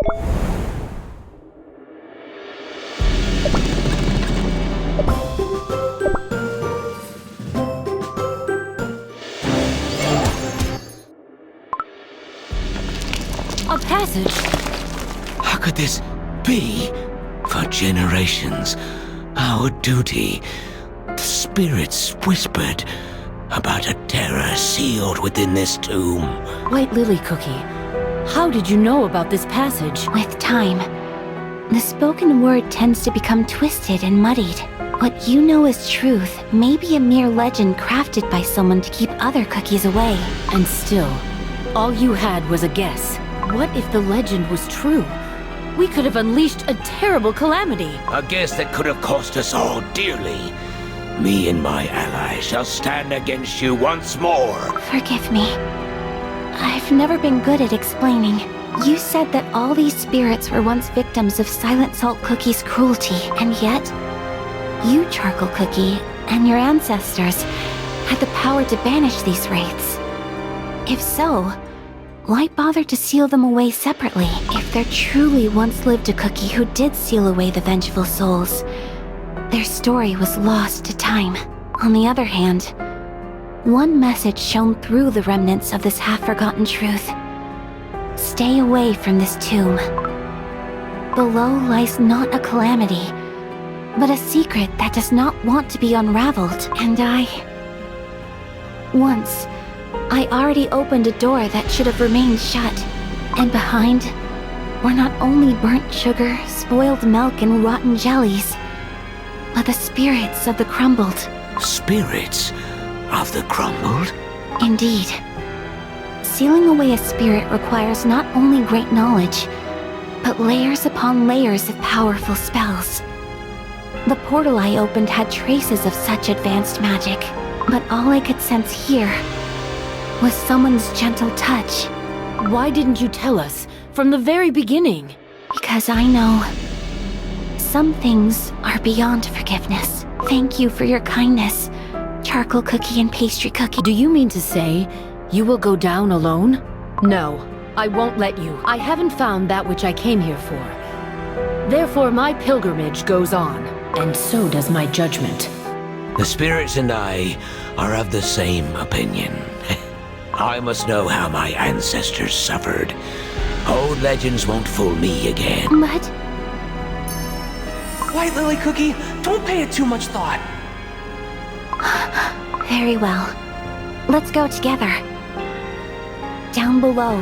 A passage? How could this be? For generations, our duty, the spirits whispered about a terror sealed within this tomb. White Lily Cookie, how did you know about this passage? With time, the spoken word tends to become twisted and muddied. What you know is truth may be a mere legend crafted by someone to keep other cookies away. And still, all you had was a guess. What if the legend was true? We could have unleashed a terrible calamity. A guess that could have cost us all dearly. Me and my allies shall stand against you once more. Forgive me. I've never been good at explaining. You said that all these spirits were once victims of Silent Salt Cookie's cruelty, and yet, you, Charcoal Cookie, and your ancestors had the power to banish these wraiths. If so, why bother to seal them away separately? If there truly once lived a cookie who did seal away the vengeful souls, their story was lost to time. On the other hand, one message shone through the remnants of this half-forgotten truth. Stay away from this tomb. Below lies not a calamity, but a secret that does not want to be unraveled. And once, I already opened a door that should have remained shut. And behind were not only burnt sugar, spoiled milk, and rotten jellies, but the spirits of the crumbled. Spirits of the crumbled? Indeed. Sealing away a spirit requires not only great knowledge, but layers upon layers of powerful spells. The portal I opened had traces of such advanced magic, but all I could sense here was someone's gentle touch. Why didn't you tell us from the very beginning? Because I know some things are beyond forgiveness. Thank you for your kindness, Charcoal Cookie and Pastry Cookie. Do you mean to say you will go down alone? No, I won't let you. I haven't found that which I came here for. Therefore, my pilgrimage goes on, and so does my judgment. The spirits and I are of the same opinion. I must know how my ancestors suffered. Old legends won't fool me again. But White Lily Cookie, don't pay it too much thought. very well. Let's go together. Down below,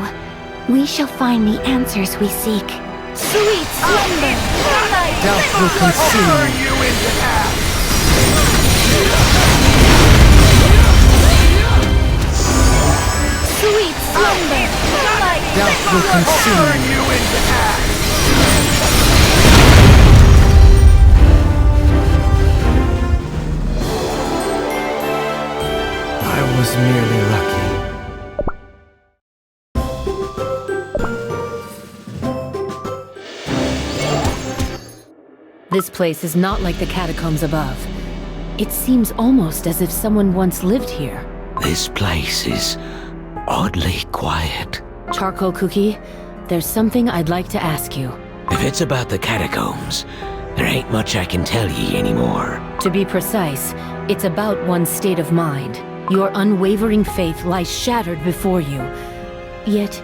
we shall find the answers we seek. Sweet slumber! Death will consume you into half. Sweet slumber! Death will consume you into half. I was merely lucky. This place is not like the catacombs above. It seems almost as if someone once lived here. This place is oddly quiet. Charcoal Cookie, there's something I'd like to ask you. If it's about the catacombs, there ain't much I can tell ye anymore. To be precise, it's about one's state of mind. Your unwavering faith lies shattered before you. Yet,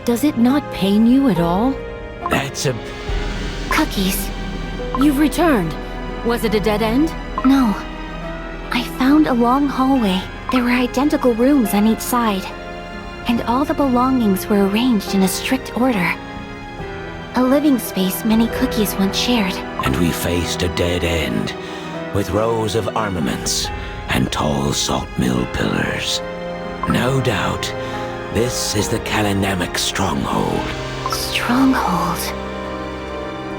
does it not pain you at all? That's a... Cookies. You've returned. Was it a dead end? No. I found a long hallway. There were identical rooms on each side, and all the belongings were arranged in a strict order. A living space many cookies once shared. And we faced a dead end, with rows of armaments and tall salt mill pillars. No doubt, this is the Kalinamic stronghold. Stronghold.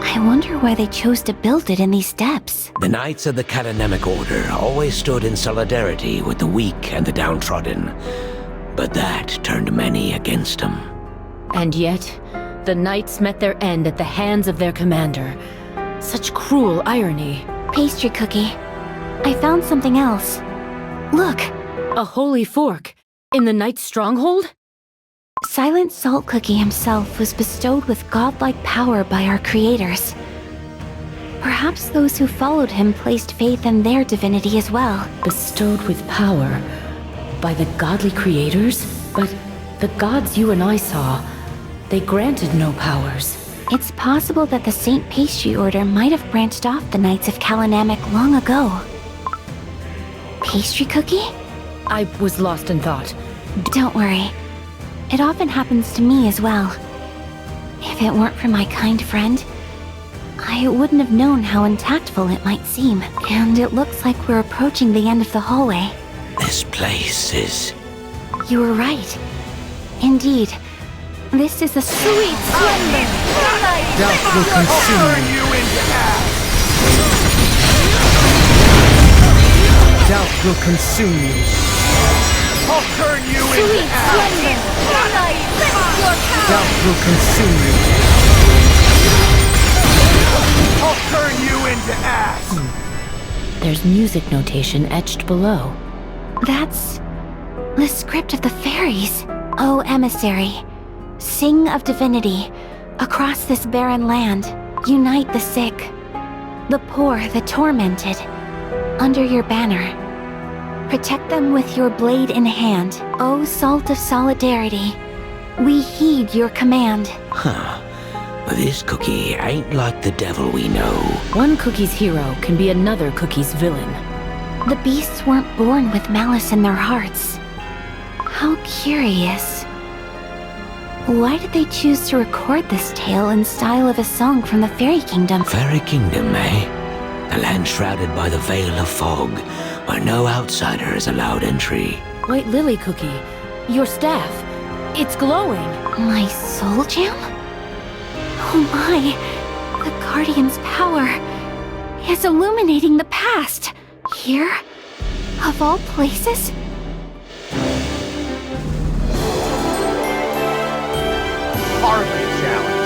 I wonder why they chose to build it in these depths. The Knights of the Kalinamic Order always stood in solidarity with the weak and the downtrodden, but that turned many against them. And yet, the knights met their end at the hands of their commander. Such cruel irony. Pastry Cookie, I found something else. Look! A holy fork in the knight's stronghold? Silent Salt Cookie himself was bestowed with godlike power by our creators. Perhaps those who followed him placed faith in their divinity as well. Bestowed with power by the godly creators? But the gods you and I saw, they granted no powers. It's possible that the Saint Pastry Order might have branched off the Knights of Kalanamek long ago. Pastry Cookie? I was lost in thought. Don't worry. It often happens to me as well. If it weren't for my kind friend, I wouldn't have known how untactful it might seem. And it looks like we're approaching the end of the hallway. This place is... You were right. Indeed. This is a sweet slumber. Doubt will consume you into ash. Doubt will consume you. I'll turn you into ash. Doubt will consume you. I'll turn you into ash. There's music notation etched below. That's the script of the fairies. O emissary, sing of divinity. Across this barren land, unite the sick, the poor, the tormented, under your banner. Protect them with your blade in hand. O salt of solidarity, we heed your command. Huh. This cookie ain't like the devil we know. One cookie's hero can be another cookie's villain. The beasts weren't born with malice in their hearts. How curious. Why did they choose to record this tale in style of a song from the Fairy Kingdom? Fairy Kingdom, eh? The land shrouded by the veil of fog, where no outsider is allowed entry. White Lily Cookie, your staff, it's glowing. My soul gem? Oh my, the Guardian's power is illuminating the past. Here? Of all places? Hardly a challenge.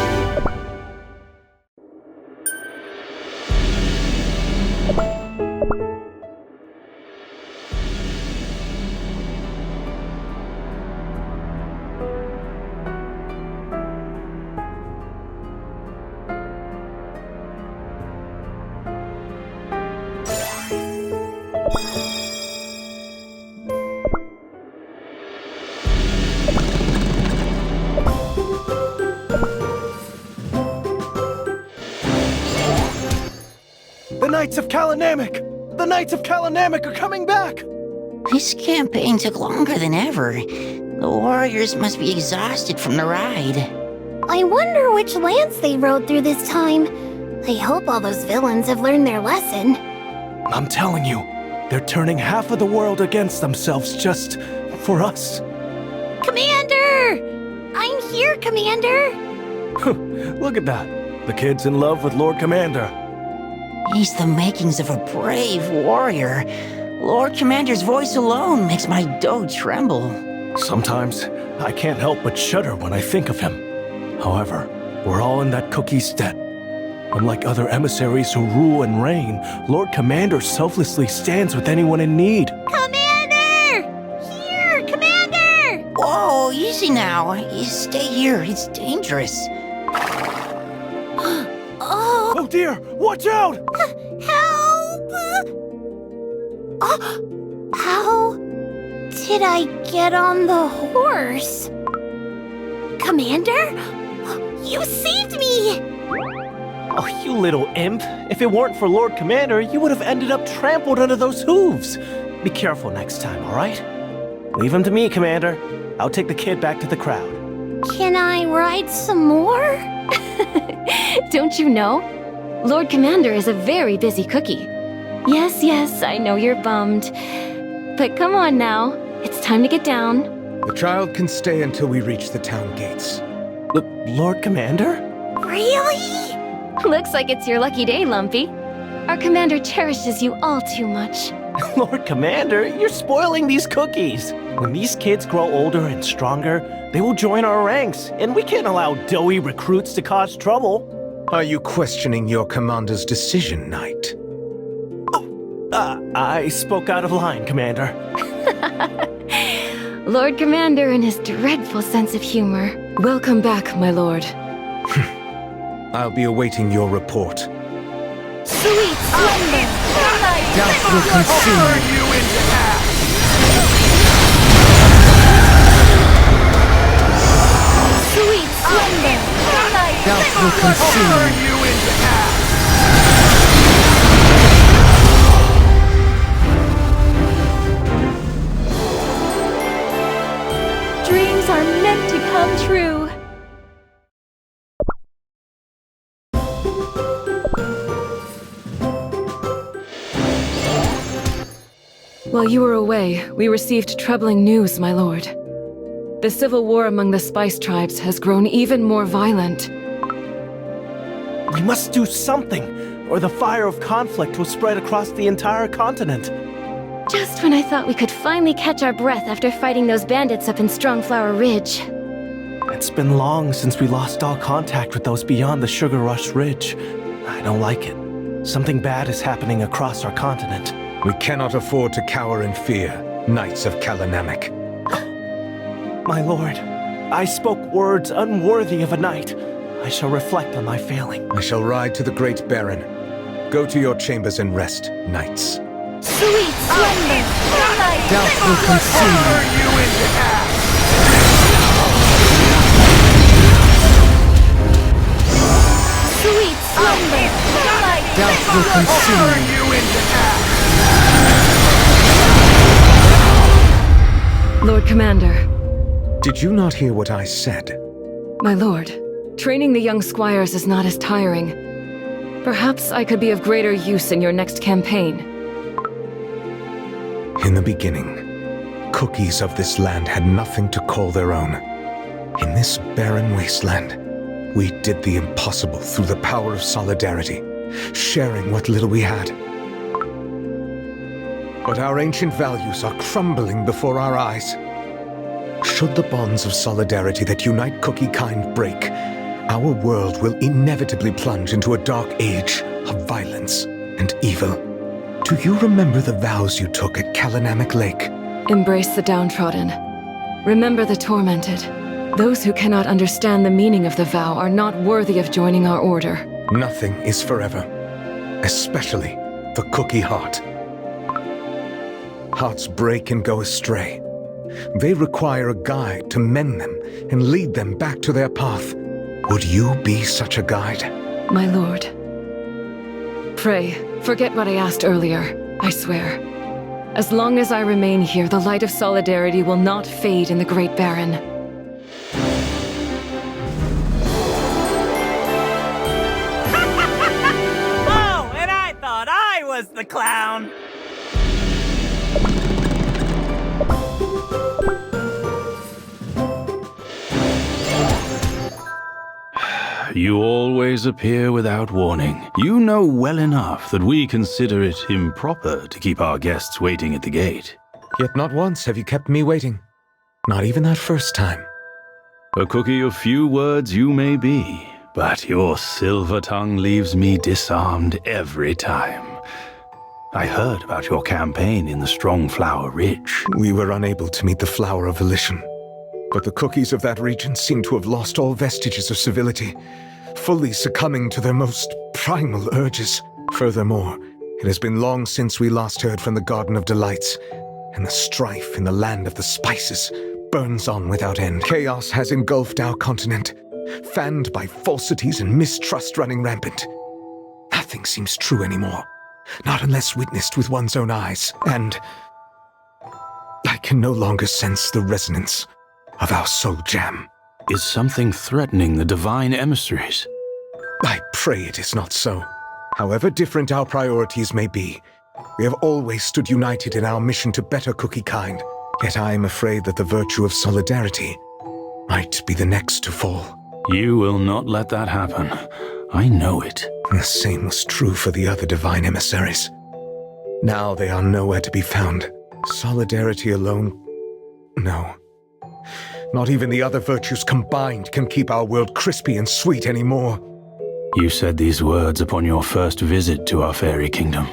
The Knights of Kalanamek! The Knights of Kalanamek are coming back! This campaign took longer than ever. The warriors must be exhausted from the ride. I wonder which lands they rode through this time. I hope all those villains have learned their lesson. I'm telling you, they're turning half of the world against themselves just for us. Commander! I'm here, Commander! Look at that. The kid's in love with Lord Commander. He's the makings of a brave warrior. Lord Commander's voice alone makes my dough tremble. Sometimes I can't help but shudder when I think of him. However, we're all in that cookie's debt. Unlike other emissaries who rule and reign, Lord Commander selflessly stands with anyone in need. Commander! Here, Commander! Whoa, easy now. You stay here, it's dangerous. Oh dear! Watch out! Help! How did I get on the horse? Commander? You saved me! Oh, you little imp. If it weren't for Lord Commander, you would have ended up trampled under those hooves. Be careful next time, all right? Leave him to me, Commander. I'll take the kid back to the crowd. Can I ride some more? Don't you know? Lord Commander is a very busy cookie. Yes, I know you're bummed. But come on now. It's time to get down. The child can stay until we reach the town gates. Lord Commander? Really? Looks like it's your lucky day, Lumpy. Our commander cherishes you all too much. Lord Commander, you're spoiling these cookies. When these kids grow older and stronger, they will join our ranks, and we can't allow doughy recruits to cause trouble. Are you questioning your commander's decision, Knight? I spoke out of line, Commander. Lord Commander and his dreadful sense of humor. Welcome back, my lord. I'll be awaiting your report. Sweet slumber! Doubt will consume. You into ash! Sweet slumber! Doubt will consume. You into ash! Dreams are meant to come true. While you were away, we received troubling news, my lord. The civil war among the spice tribes has grown even more violent. We must do something, or the fire of conflict will spread across the entire continent. Just when I thought we could finally catch our breath after fighting those bandits up in Strongflower Ridge. It's been long since we lost all contact with those beyond the Sugar Rush Ridge. I don't like it. Something bad is happening across our continent. We cannot afford to cower in fear, Knights of Kalanamek. My lord, I spoke words unworthy of a knight. I shall reflect on my failing. I shall ride to the Great Baron. Go to your chambers and rest, Knights. Sweet slumber! Doubt will consume. You into ash! Sweet slumber! Doubt will consume. You into ash! Lord Commander, Did you not hear what I said? my lord, training the young squires is not as tiring. Perhaps I could be of greater use in your next campaign. In the beginning, cookies of this land had nothing to call their own. In this barren wasteland, we did the impossible through the power of solidarity, sharing what little we had. But our ancient values are crumbling before our eyes. Should the bonds of solidarity that unite cookie kind break, our world will inevitably plunge into a dark age of violence and evil. Do you remember the vows you took at Kalanamek Lake? Embrace the downtrodden. Remember the tormented. Those who cannot understand the meaning of the vow are not worthy of joining our order. Nothing is forever, especially the cookie heart. Hearts break and go astray. They require a guide to mend them and lead them back to their path. Would you be such a guide? My lord. Pray, forget what I asked earlier, I swear. As long as I remain here, the light of solidarity will not fade in the Great Baron. Oh, and I thought I was the clown! You always appear without warning. You know well enough that we consider it improper to keep our guests waiting at the gate. Yet not once have you kept me waiting. Not even that first time. A cookie of few words you may be, but your silver tongue leaves me disarmed every time. I heard about your campaign in the Strongflower Ridge. We were unable to meet the Flower of Volition. But the cookies of that region seem to have lost all vestiges of civility, fully succumbing to their most primal urges. Furthermore, it has been long since we last heard from the Garden of Delights, and the strife in the land of the spices burns on without end. Chaos has engulfed our continent, fanned by falsities and mistrust running rampant. Nothing seems true anymore, not unless witnessed with one's own eyes, and I can no longer sense the resonance of our soul jam. Is something threatening the divine emissaries? I pray it is not so. However different our priorities may be, we have always stood united in our mission to better cookie kind. Yet I am afraid that the virtue of solidarity might be the next to fall. You will not let that happen. I know it. The same was true for the other divine emissaries. Now they are nowhere to be found. Solidarity alone? No. Not even the other virtues combined can keep our world crispy and sweet anymore. You said these words upon your first visit to our fairy kingdom.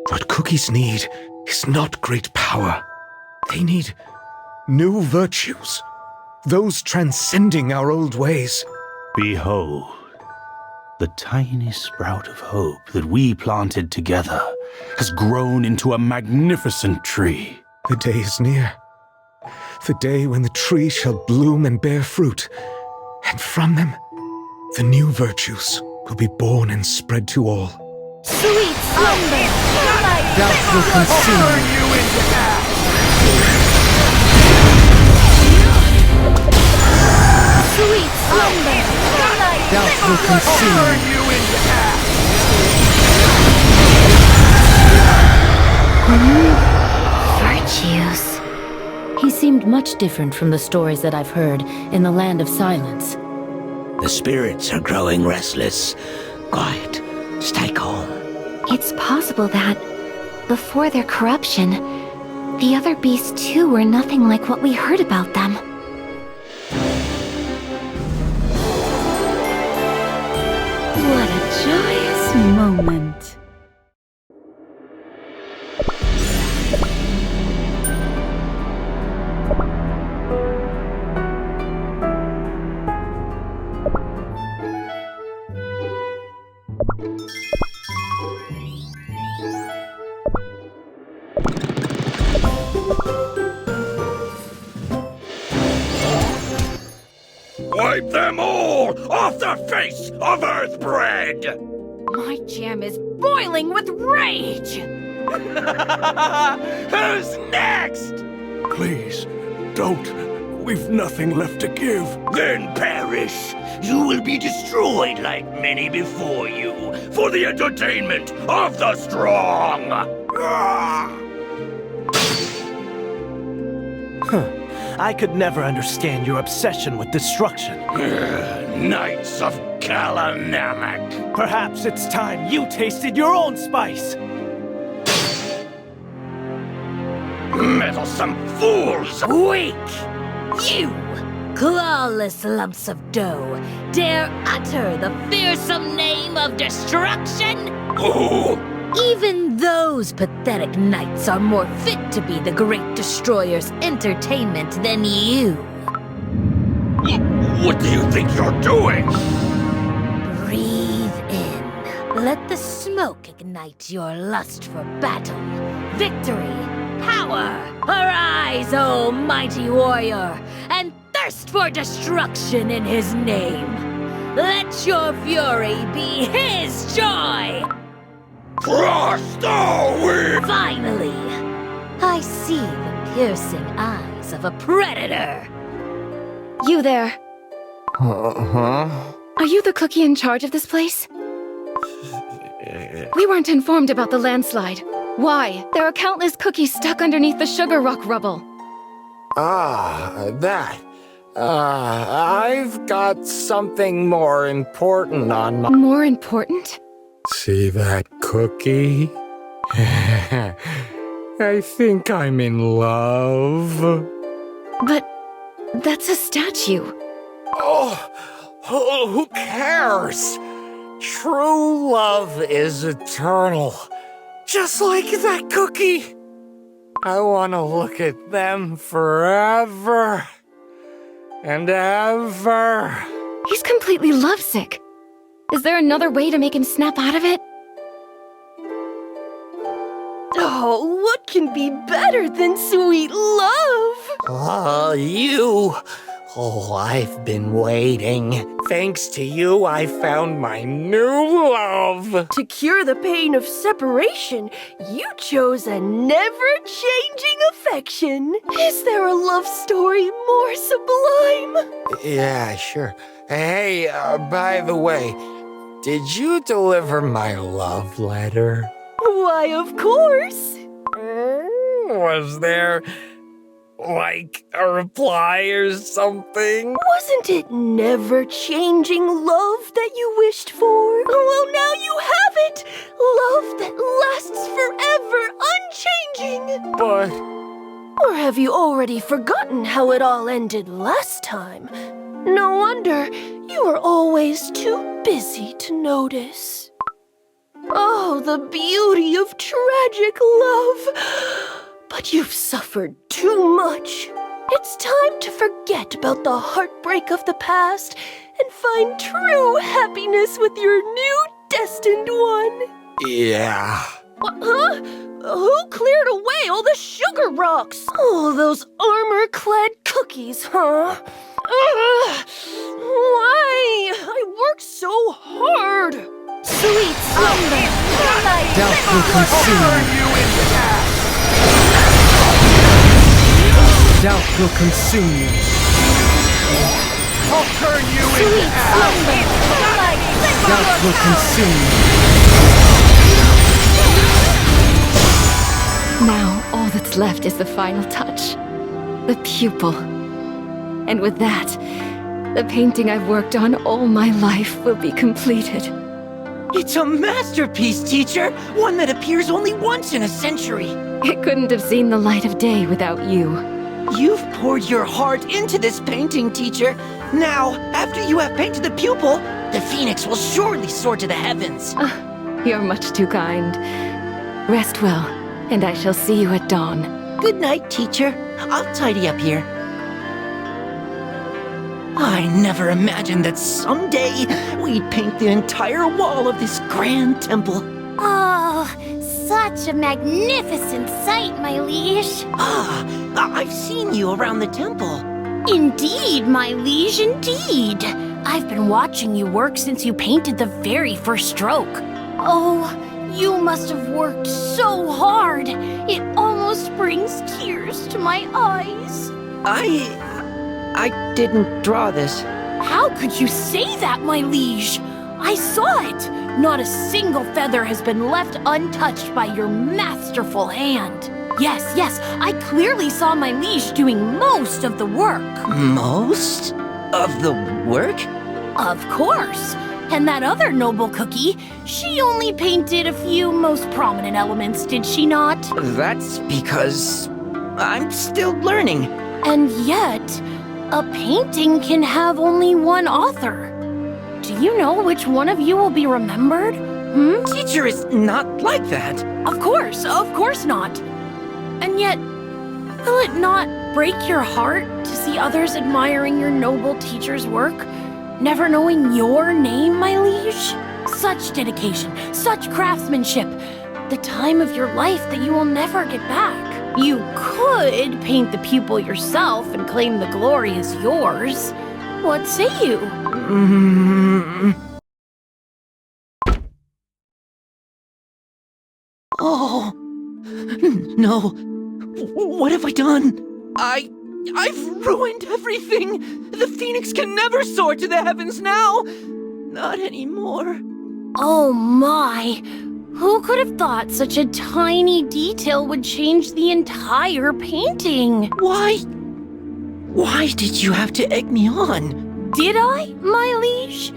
What cookies need is not great power. They need New virtues. Those transcending our old ways. Behold, the tiny sprout of hope that we planted together has grown into a magnificent tree. The day is near. The day when the tree shall bloom and bear fruit. And from them, the new virtues will be born and spread to all. Sweet slumber! Doubt will consume you into ash! Sweet slumber! Doubt will consume you into ash! Virtues. He seemed much different from the stories that I've heard in the Land of Silence. The spirits are growing restless. Quiet. Stay calm. It's possible that, before their corruption, the other beasts too were nothing like what we heard about them. What a joyous moment. Wipe them all off the face of Earthbread! My jam is boiling with rage! Who's next? Please, don't. We've nothing left to give. Then perish. You will be destroyed like many before you, for the entertainment of the strong. I could never understand your obsession with destruction. Knights of Kalanamak. Perhaps it's time you tasted your own spice. Meddlesome fools! Weak! You, clawless lumps of dough, dare utter the fearsome name of destruction? Oh! Even those pathetic knights are more fit to be the great destroyer's entertainment than you. What do you think you're doing? Breathe in. Let the smoke ignite your lust for battle, victory, power. Arise, O mighty warrior, and thirst for destruction in his name. Let your fury be his joy. Crush the wind! Finally, I see the piercing eyes of a predator. You there. Huh? Are you the cookie in charge of this place? We weren't informed about the landslide. Why? There are countless cookies stuck underneath the sugar rock rubble. That. I've got something more important on my... More important? See that cookie? I think I'm in love. But that's a statue. Oh, who cares? True love is eternal. Just like that cookie. I want to look at them forever and ever. He's completely lovesick. Is there another way to make him snap out of it? Oh, what can be better than sweet love? You. Oh, I've been waiting. Thanks to you, I found my new love. To cure the pain of separation, you chose a never-changing affection. Is there a love story more sublime? Yeah, sure. Hey, by the way, did you deliver my love letter? Why, of course. Was there, like, a reply or something? Wasn't it never-changing love that you wished for? Well, now you have it! Love that lasts forever, unchanging! But... Or have you already forgotten how it all ended last time? No wonder you were always too busy to notice. Oh, the beauty of tragic love! But you've suffered too much. It's time to forget about the heartbreak of the past and find true happiness with your new destined one. Yeah. Huh? Who cleared away all the sugar rocks? Oh, those armor-clad cookies, huh? Why? I worked so hard. Sweet slumber! Doubt will consume you. Doubt will consume you. I'll turn you into ash. Doubt will consume you. Now, all that's left is the final touch. The pupil. And with that, the painting I've worked on all my life will be completed. It's a masterpiece, teacher! One that appears only once in a century! It couldn't have seen the light of day without you. You've poured your heart into this painting, teacher. Now, after you have painted the pupil, the phoenix will surely soar to the heavens. You're much too kind. Rest well, and I shall see you at dawn. Good night, teacher. I'll tidy up here. I never imagined that someday we'd paint the entire wall of this grand temple. Oh, such a magnificent sight, my liege. I've seen you around the temple. Indeed, my liege, indeed. I've been watching you work since you painted the very first stroke. Oh, you must have worked so hard. It almost brings tears to my eyes. I didn't draw this. How could you say that, my liege? I saw it. Not a single feather has been left untouched by your masterful hand. Yes, I clearly saw my liege doing most of the work. Most of the work? Of course. And that other noble cookie, she only painted a few most prominent elements, did she not? That's because I'm still learning. And yet, a painting can have only one author. Do you know which one of you will be remembered? Teacher is not like that. Of course not. And yet, will it not break your heart to see others admiring your noble teacher's work, never knowing your name, my liege? Such dedication, such craftsmanship, the time of your life that you will never get back. You could paint the pupil yourself and claim the glory as yours. What say you? Oh, no. What have I done? I've ruined everything. The phoenix can never soar to the heavens now. Not anymore. Oh my. Who could have thought such a tiny detail would change the entire painting? Why did you have to egg me on? Did I, my liege?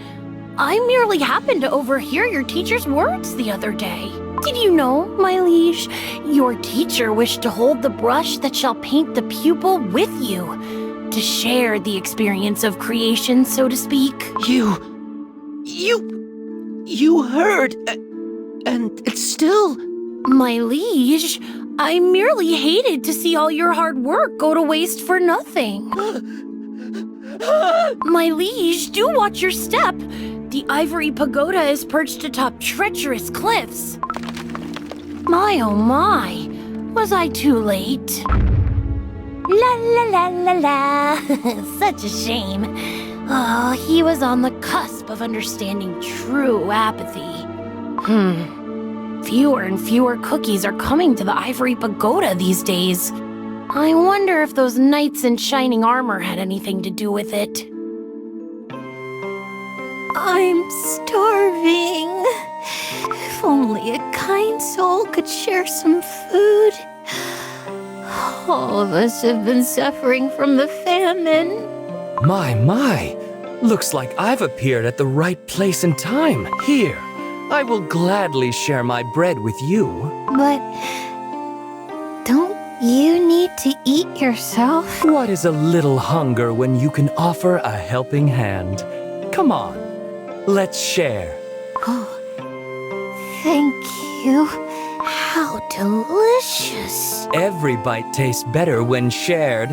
I merely happened to overhear your teacher's words the other day. Did you know, my liege, your teacher wished to hold the brush that shall paint the pupil with you, to share the experience of creation, so to speak? You heard, and it's still... My liege, I merely hated to see all your hard work go to waste for nothing. My liege, do watch your step. The ivory pagoda is perched atop treacherous cliffs. My oh my, was I too late? La la la la la, such a shame. Oh, he was on the cusp of understanding true apathy. Fewer and fewer cookies are coming to the ivory pagoda these days. I wonder if those knights in shining armor had anything to do with it. I'm starving. If only a kind soul could share some food. All of us have been suffering from the famine. My. Looks like I've appeared at the right place and time. Here, I will gladly share my bread with you. But don't you need to eat yourself? What is a little hunger when you can offer a helping hand? Come on, let's share. Oh, thank you. How delicious. Every bite tastes better when shared.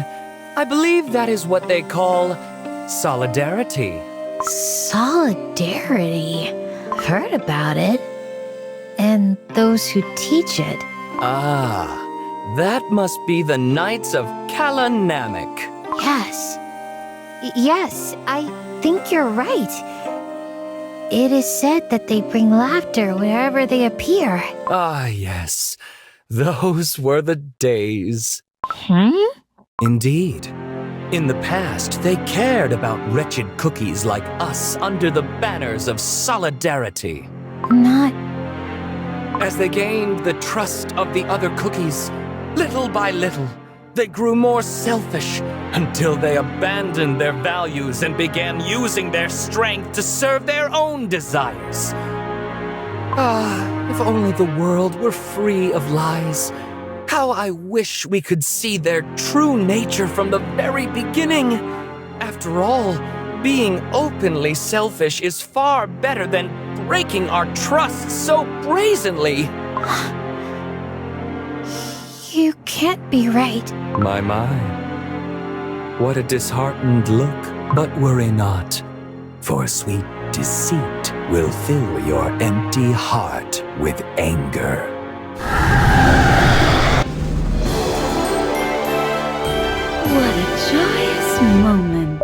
I believe that is what they call solidarity. Solidarity? Heard about it. And those who teach it. Ah, that must be the Knights of Kalanamek. Yes. Yes, I think you're right. It is said that they bring laughter wherever they appear. Ah, yes. Those were the days. Indeed. In the past, they cared about wretched cookies like us under the banners of solidarity. Not... As they gained the trust of the other cookies, little by little, they grew more selfish until they abandoned their values and began using their strength to serve their own desires. Ah, if only the world were free of lies. How I wish we could see their true nature from the very beginning. After all, being openly selfish is far better than breaking our trust so brazenly. You can't be right. My. What a disheartened look. But worry not, for sweet deceit will fill your empty heart with anger. What a joyous moment.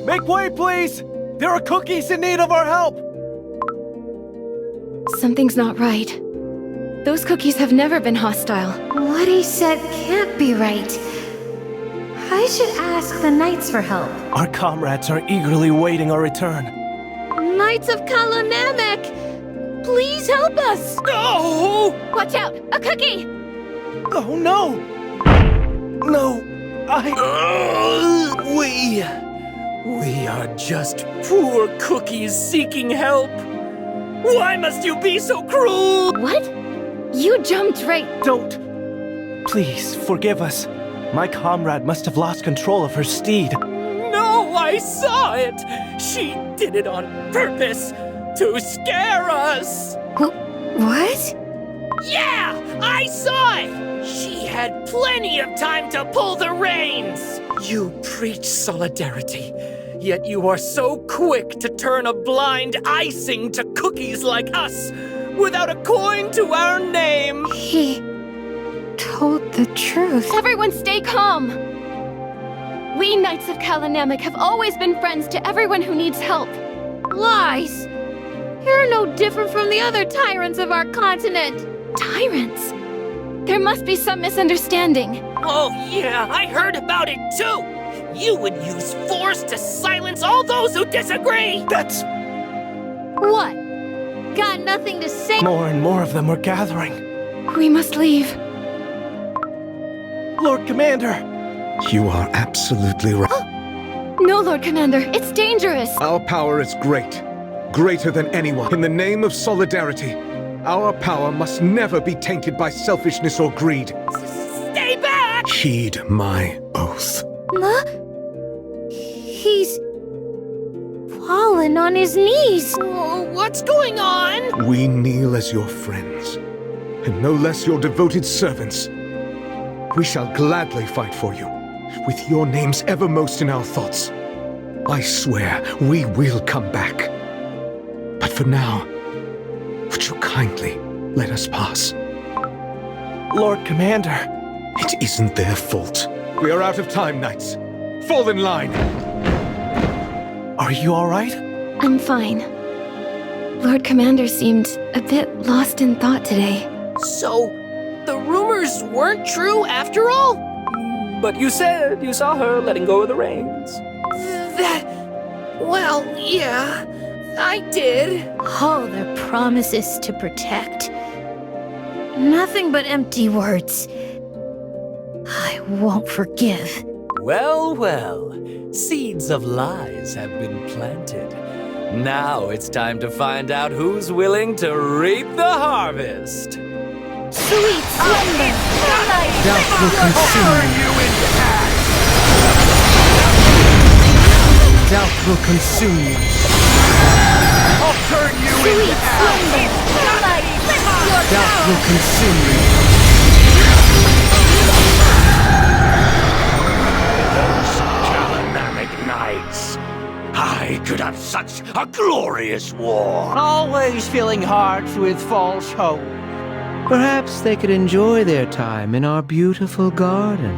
Make way, please! There are cookies in need of our help! Something's not right. Those cookies have never been hostile. What he said can't be right. I should ask the knights for help. Our comrades are eagerly waiting our return. Knights of Kalanamek! Please help us! No! Watch out! A cookie! Oh, no! No, We are just poor cookies seeking help. Why must you be so cruel? What? You jumped right... Don't! Please, forgive us. My comrade must have lost control of her steed. No, I saw it! She did it on purpose to scare us! What? Yeah, I saw it! She had plenty of time to pull the reins! You preach solidarity, yet you are so quick to turn a blind icing to cookies like us, without a coin to our name! He told the truth. Everyone stay calm! We Knights of Kalanamek have always been friends to everyone who needs help. Lies! You're no different from the other tyrants of our continent! Tyrants? There must be some misunderstanding. Oh yeah, I heard about it too! You would use force to silence all those who disagree! That's... What? Got nothing to say? More and more of them are gathering. We must leave. Lord Commander! You are absolutely right. No, Lord Commander, it's dangerous! Our power is great. Greater than anyone. In the name of solidarity, our power must never be tainted by selfishness or greed. Stay back! Heed my oath. He's... fallen on his knees. What's going on? We kneel as your friends, and no less your devoted servants. We shall gladly fight for you, with your names evermost in our thoughts. I swear we will come back. But for now, would you kindly let us pass? Lord Commander. It isn't their fault. We are out of time, knights. Fall in line. Are you all right? I'm fine. Lord Commander seemed a bit lost in thought today. So, the rumors weren't true after all? But you said you saw her letting go of the reins. Well, yeah, I did. All their promises to protect. Nothing but empty words. I won't forgive. Well, seeds of lies have been planted. Now it's time to find out who's willing to reap the harvest. Sweet slumber! Doubt will consume you. Doubt will consume you. I'll turn you into ash. Sweet slumber! Doubt will consume you. Those Calanamic Knights. I could have such a glorious war. Always filling hearts with false hope. Perhaps they could enjoy their time in our beautiful garden.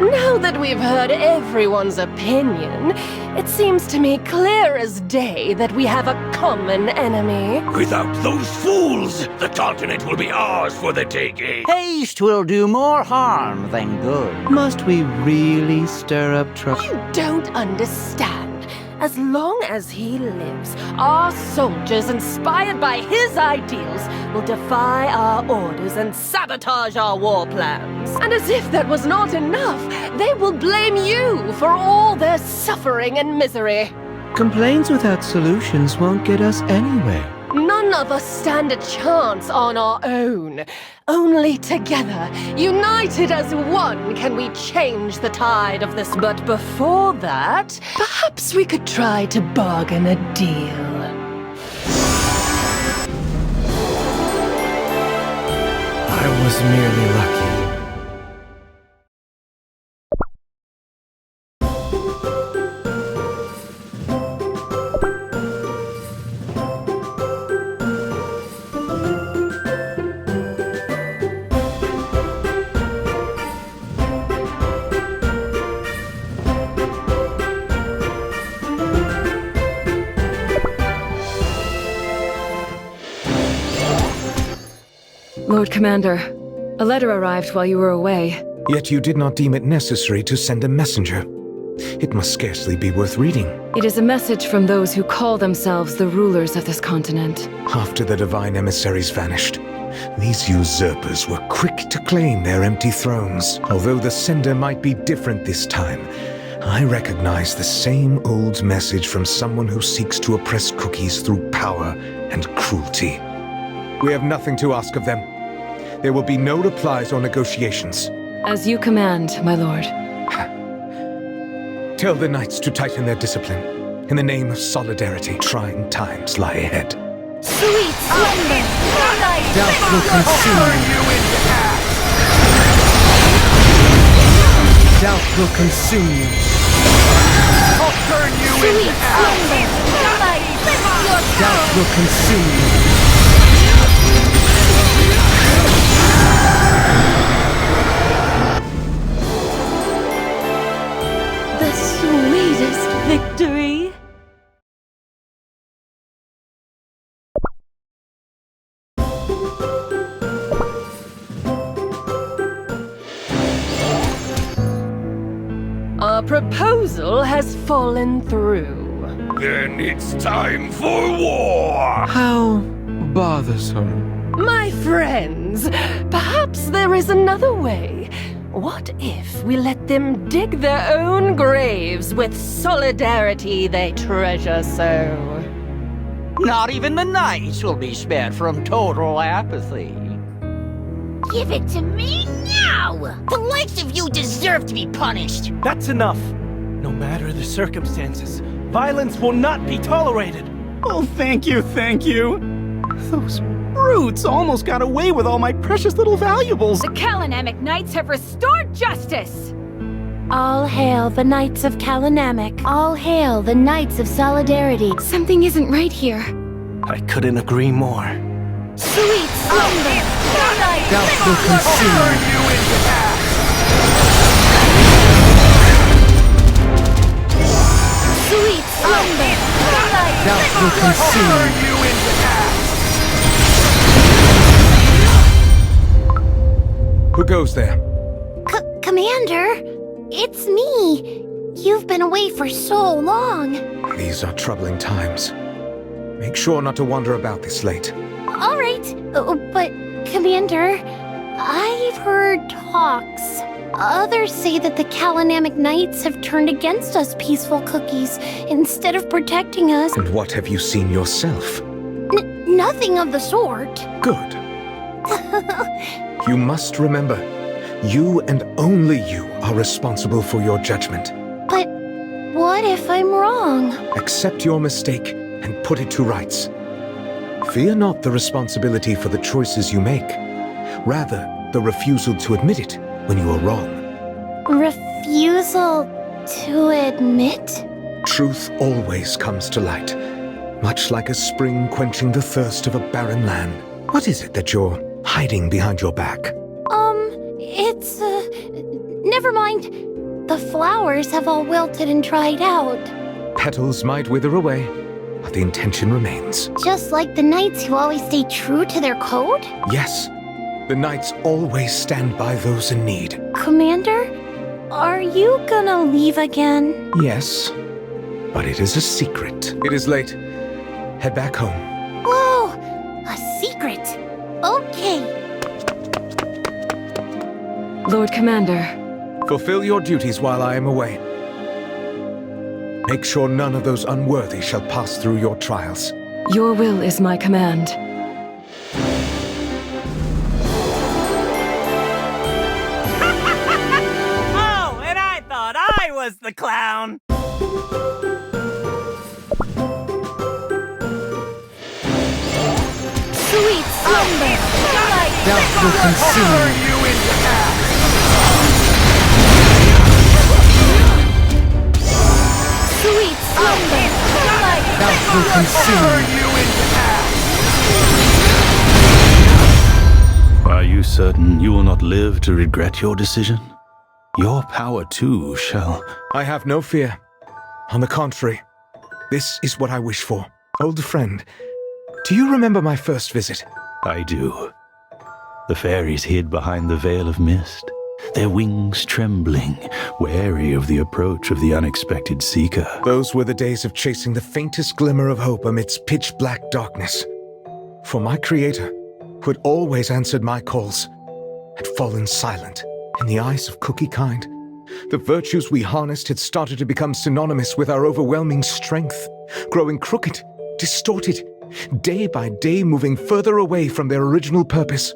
Now that we've heard everyone's opinion, it seems to me clear as day that we have a common enemy. Without those fools, the continent will be ours for the taking. Haste will do more harm than good. Must we really stir up trouble? You don't understand. As long as he lives, our soldiers, inspired by his ideals, will defy our orders and sabotage our war plans. And as if that was not enough, they will blame you for all their suffering and misery. Complaints without solutions won't get us anywhere. None of us stand a chance on our own. Only together, united as one, can we change the tide of this. But before that, perhaps we could try to bargain a deal. I was merely lucky. Lord Commander, a letter arrived while you were away. Yet you did not deem it necessary to send a messenger. It must scarcely be worth reading. It is a message from those who call themselves the rulers of this continent. After the divine emissaries vanished, these usurpers were quick to claim their empty thrones. Although the sender might be different this time, I recognize the same old message from someone who seeks to oppress cookies through power and cruelty. We have nothing to ask of them. There will be no replies or negotiations. As you command, my lord. Tell the knights to tighten their discipline. In the name of solidarity, trying times lie ahead. Sweet slumber! Doubt will consume you. Doubt will consume you. I'll turn you into ash. Doubt will consume you. The sweetest victory. Our proposal has fallen through. Then it's time for war! How bothersome. My friends, perhaps there is another way. What if we let them dig their own graves with solidarity they treasure so? Not even the knights will be spared from total apathy. Give it to me now! The likes of you deserve to be punished! That's enough. No matter the circumstances, violence will not be tolerated. Oh, thank you, thank you. Those brutes almost got away with all my precious little valuables. The Calanamic Knights have restored justice! All hail the Knights of Calanamic. All hail the Knights of Solidarity. Something isn't right here. I couldn't agree more. Sweet slumber! Doubt will consume you. Sweet slumber! Doubt will consume you. Who goes there? Commander, it's me. You've been away for so long. These are troubling times. Make sure not to wander about this late. All right, but Commander, I've heard talks. Others say that the Calanamic Knights have turned against us peaceful cookies instead of protecting us. And what have you seen yourself? Nothing of the sort. Good. You must remember, you and only you are responsible for your judgment. But what if I'm wrong? Accept your mistake and put it to rights. Fear not the responsibility for the choices you make. Rather, the refusal to admit it when you are wrong. Refusal to admit? Truth always comes to light, much like a spring quenching the thirst of a barren land. What is it that you're hiding behind your back? It's, never mind. The flowers have all wilted and dried out. Petals might wither away, but the intention remains. Just like the knights who always stay true to their code? Yes, the knights always stand by those in need. Commander, are you gonna leave again? Yes, but it is a secret. It is late. Head back home. Whoa! A secret! Okay. Lord Commander. Fulfill your duties while I am away. Make sure none of those unworthy shall pass through your trials. Your will is my command. Oh, and I thought I was the clown! Sweet slumber! Doubt will consume you. Sweet slumber! Doubt will consume you. Are you certain you will not live to regret your decision? Your power too shall... I have no fear. On the contrary, this is what I wish for. Old friend, do you remember my first visit? I do. The fairies hid behind the veil of mist, their wings trembling, wary of the approach of the unexpected seeker. Those were the days of chasing the faintest glimmer of hope amidst pitch-black darkness. For my creator, who had always answered my calls, had fallen silent. In the eyes of Cookie kind, the virtues we harnessed had started to become synonymous with our overwhelming strength, growing crooked, distorted, day by day moving further away from their original purpose,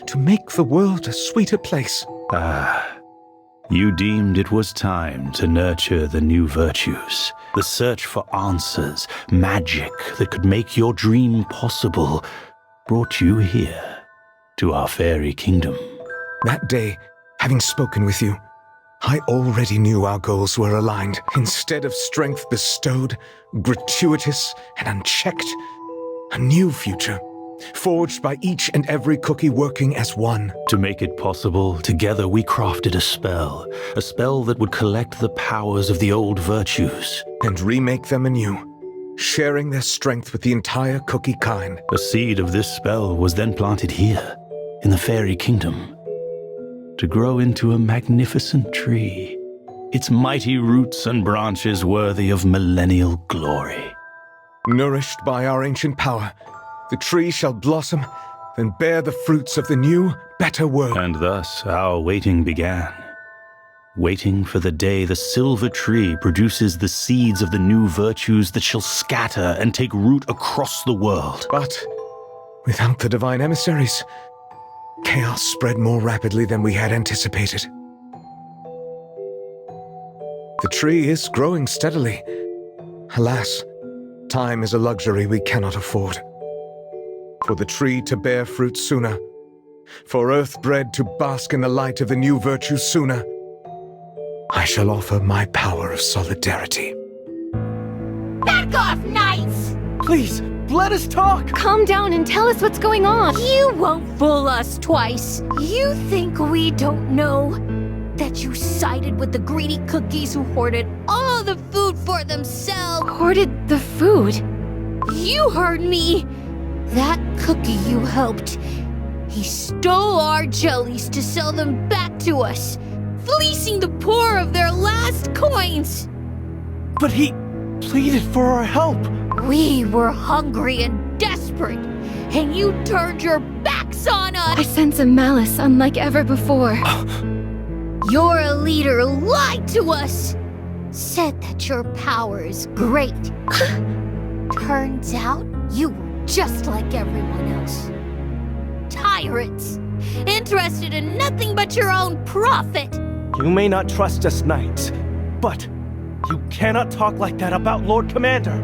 to make the world a sweeter place. Ah, you deemed it was time to nurture the new virtues, the search for answers, magic that could make your dream possible, brought you here, to our fairy kingdom. That day, having spoken with you, I already knew our goals were aligned. Instead of strength bestowed, gratuitous and unchecked, a new future, forged by each and every cookie working as one. To make it possible, together we crafted a spell that would collect the powers of the old virtues. And remake them anew, sharing their strength with the entire cookie kind. A seed of this spell was then planted here, in the fairy kingdom, to grow into a magnificent tree, its mighty roots and branches worthy of millennial glory. Nourished by our ancient power, the tree shall blossom and bear the fruits of the new, better world. And thus our waiting began. Waiting for the day the silver tree produces the seeds of the new virtues that shall scatter and take root across the world. But without the divine emissaries, chaos spread more rapidly than we had anticipated. The tree is growing steadily. Alas, time is a luxury we cannot afford. For the tree to bear fruit sooner, for earth bread to bask in the light of the new virtues sooner, I shall offer my power of solidarity. Back off, knights! Please, let us talk! Calm down and tell us what's going on. You won't fool us twice. You think we don't know that you sided with the greedy cookies who hoarded all the food for themselves? Hoarded the food? You heard me! That cookie you helped, he stole our jellies to sell them back to us, fleecing the poor of their last coins! But he pleaded for our help. We were hungry and desperate, and you turned your backs on us! I sense a malice unlike ever before. Your leader lied to us! Said that your power is great. Turns out you were just like everyone else. Tyrants, interested in nothing but your own profit. You may not trust us knights, but you cannot talk like that about Lord Commander.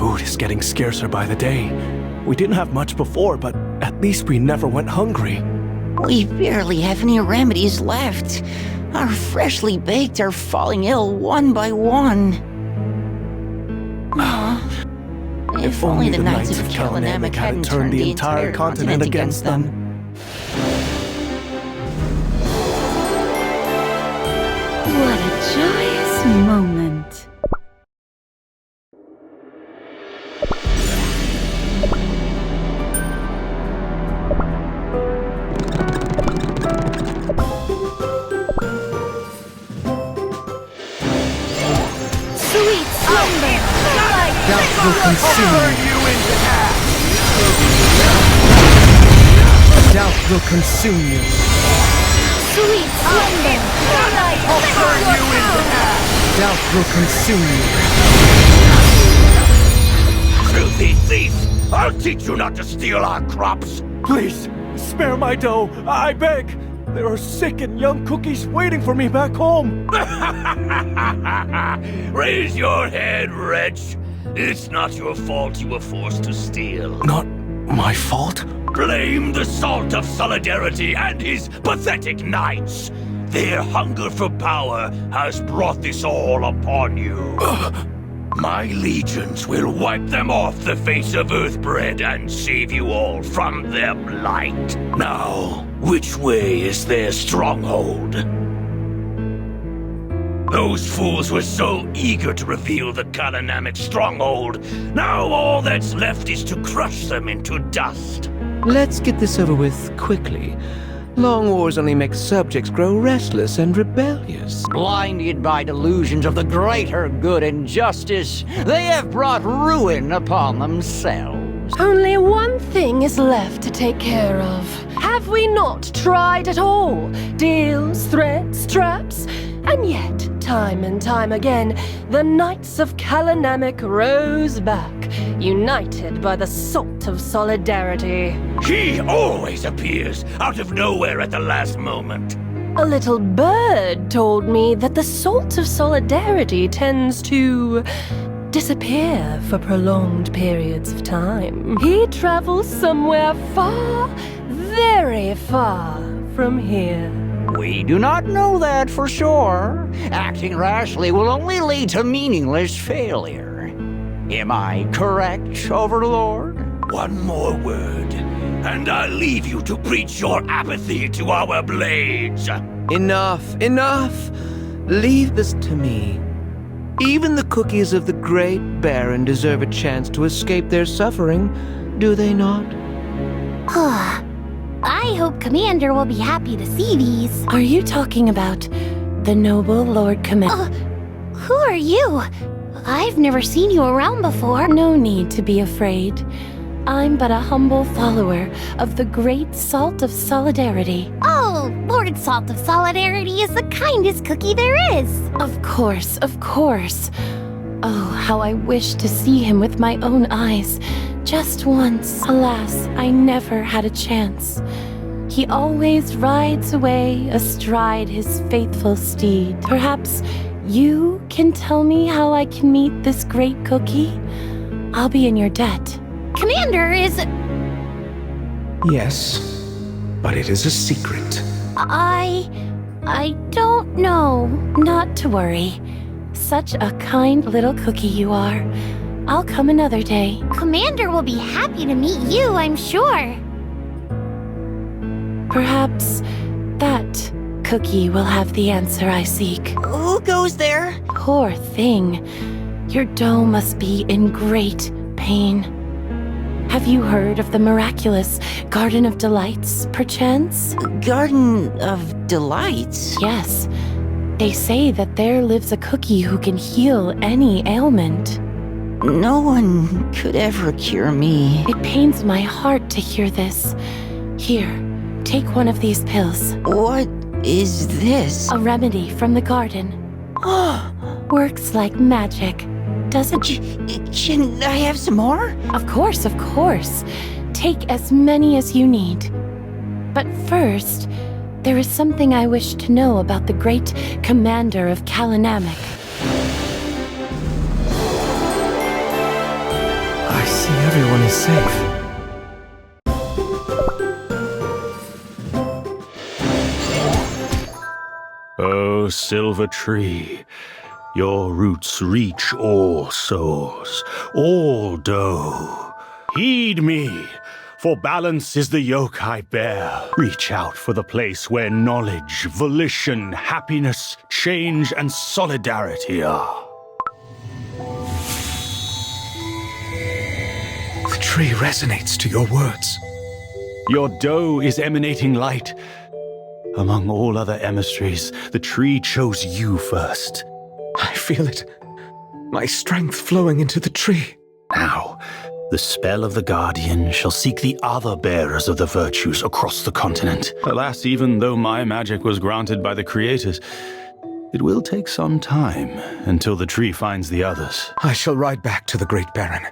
Food is getting scarcer by the day. We didn't have much before, but at least we never went hungry. We barely have any remedies left. Our freshly baked are falling ill one by one. If only the Knights of Kalanamek hadn't turned the entire continent against them. What a joyous moment. Sweet slumber! Doubt will consume you. Doubt will consume you. Sweet slumber! Doubt will consume you. Filthy thief! I'll teach you not to steal our crops! Please, spare my dough, I beg. There are sick and young cookies waiting for me back home. Raise your head, wretch. It's not your fault you were forced to steal. Not my fault? Blame the Salt of Solidarity and his pathetic knights. Their hunger for power has brought this all upon you. My legions will wipe them off the face of Earthbread and save you all from their blight. Now, which way is their stronghold? Those fools were so eager to reveal the Kalanamek stronghold. Now all that's left is to crush them into dust. Let's get this over with quickly. Long wars only make subjects grow restless and rebellious. Blinded by delusions of the greater good and justice, they have brought ruin upon themselves. Only one thing is left to take care of. Have we not tried at all? Deals, threats, traps? And yet, time and time again, the Knights of Kalanamek rose back, united by the Salt of Solidarity. He always appears out of nowhere at the last moment. A little bird told me that the Salt of Solidarity tends to disappear for prolonged periods of time. He travels somewhere far, very far from here. We do not know that for sure. Acting rashly will only lead to meaningless failure. Am I correct, Overlord? One more word, and I'll leave you to preach your apathy to our blades. Enough, enough! Leave this to me. Even the cookies of the Great Baron deserve a chance to escape their suffering, do they not? I hope Commander will be happy to see these. Are you talking about the noble Lord Commander? Who are you? I've never seen you around before. No need to be afraid. I'm but a humble follower of the great Salt of Solidarity. Oh, Lord Salt of Solidarity is the kindest cookie there is. Of course, of course. Oh, how I wish to see him with my own eyes. Just once. Alas, I never had a chance. He always rides away astride his faithful steed. Perhaps you can tell me how I can meet this great cookie? I'll be in your debt. Commander is... Yes, but it is a secret. I don't know. Not to worry. Such a kind little cookie you are. I'll come another day. Commander will be happy to meet you, I'm sure. Perhaps that cookie will have the answer I seek. Who goes there? Poor thing. Your dough must be in great pain. Have you heard of the miraculous Garden of Delights, perchance? Garden of Delights? Yes. They say that there lives a cookie who can heal any ailment. No one could ever cure me. It pains my heart to hear this. Here, take one of these pills. What is this? A remedy from the garden. Works like magic, doesn't it? Can I have some more? Of course, of course. Take as many as you need. But first, there is something I wish to know about the great commander of Kalanamek. see everyone is safe. O silver tree, your roots reach all souls, all dough. Heed me, for balance is the yoke I bear. Reach out for the place where knowledge, volition, happiness, change, and solidarity are. The tree resonates to your words. Your dough is emanating light. Among all other emissaries, the tree chose you first. I feel it. My strength flowing into the tree. Now, the spell of the Guardian shall seek the other bearers of the virtues across the continent. Alas, even though my magic was granted by the creators, it will take some time until the tree finds the others. I shall ride back to the Great Baron.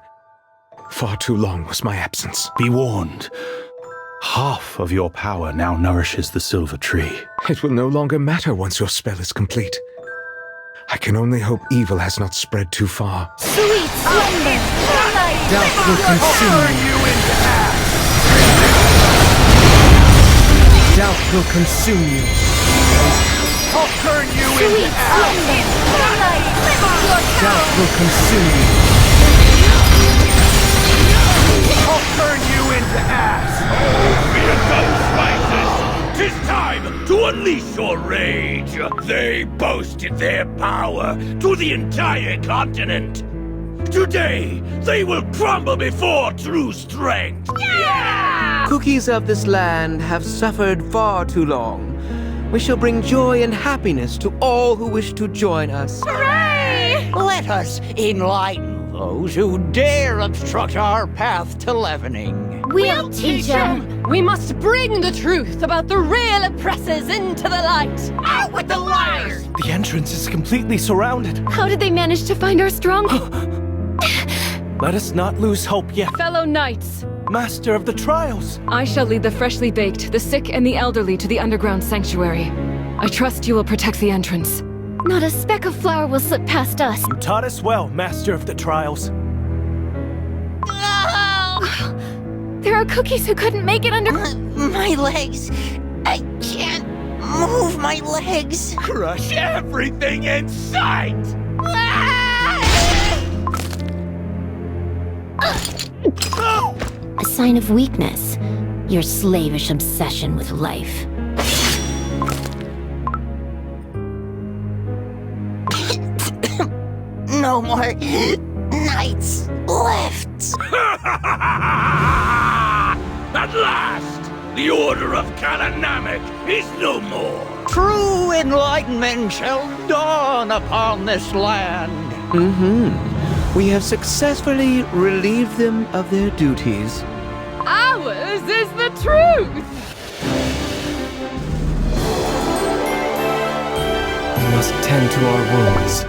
Far too long was my absence. Be warned. Half of your power now nourishes the silver tree. It will no longer matter once your spell is complete. I can only hope evil has not spread too far. Sweet slumber! Doubt will consume you into ash! Doubt will consume you. I'll turn you into ash! Doubt will consume you. I'll turn you into ash! Fear those fighters! 'Tis time to unleash your rage! They boasted their power to the entire continent! Today, they will crumble before true strength! Yeah! Cookies of this land have suffered far too long. We shall bring joy and happiness to all who wish to join us. Hooray! Let us enlighten those who dare obstruct our path to leavening. We'll teach them! We must bring the truth about the real oppressors into the light! Out with the liars! The entrance is completely surrounded. How did they manage to find our stronghold? Let us not lose hope yet. Fellow knights, Master of the Trials! I shall lead the freshly baked, the sick, and the elderly to the underground sanctuary. I trust you will protect the entrance. Not a speck of flour will slip past us. You taught us well, Master of the Trials. There are cookies who couldn't make it under... My legs. I can't move my legs. Crush everything in sight! A sign of weakness. Your slavish obsession with life. No more nights left. At last, the Order of Kalanamek is no more. True enlightenment shall dawn upon this land. We have successfully relieved them of their duties. Ours is the truth! We must tend to our wounds.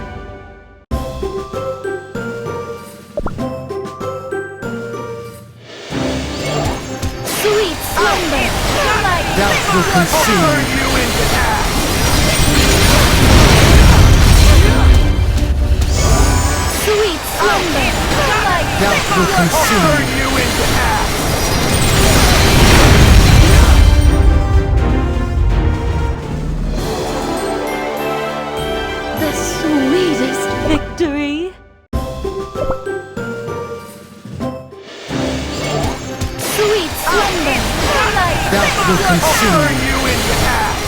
Sweet slumber! Doubt will consume you into ash! Sweet slumber! Doubt will consume you into ash! The sweetest victory! Sweet slumber! Doubt will consume you into ash!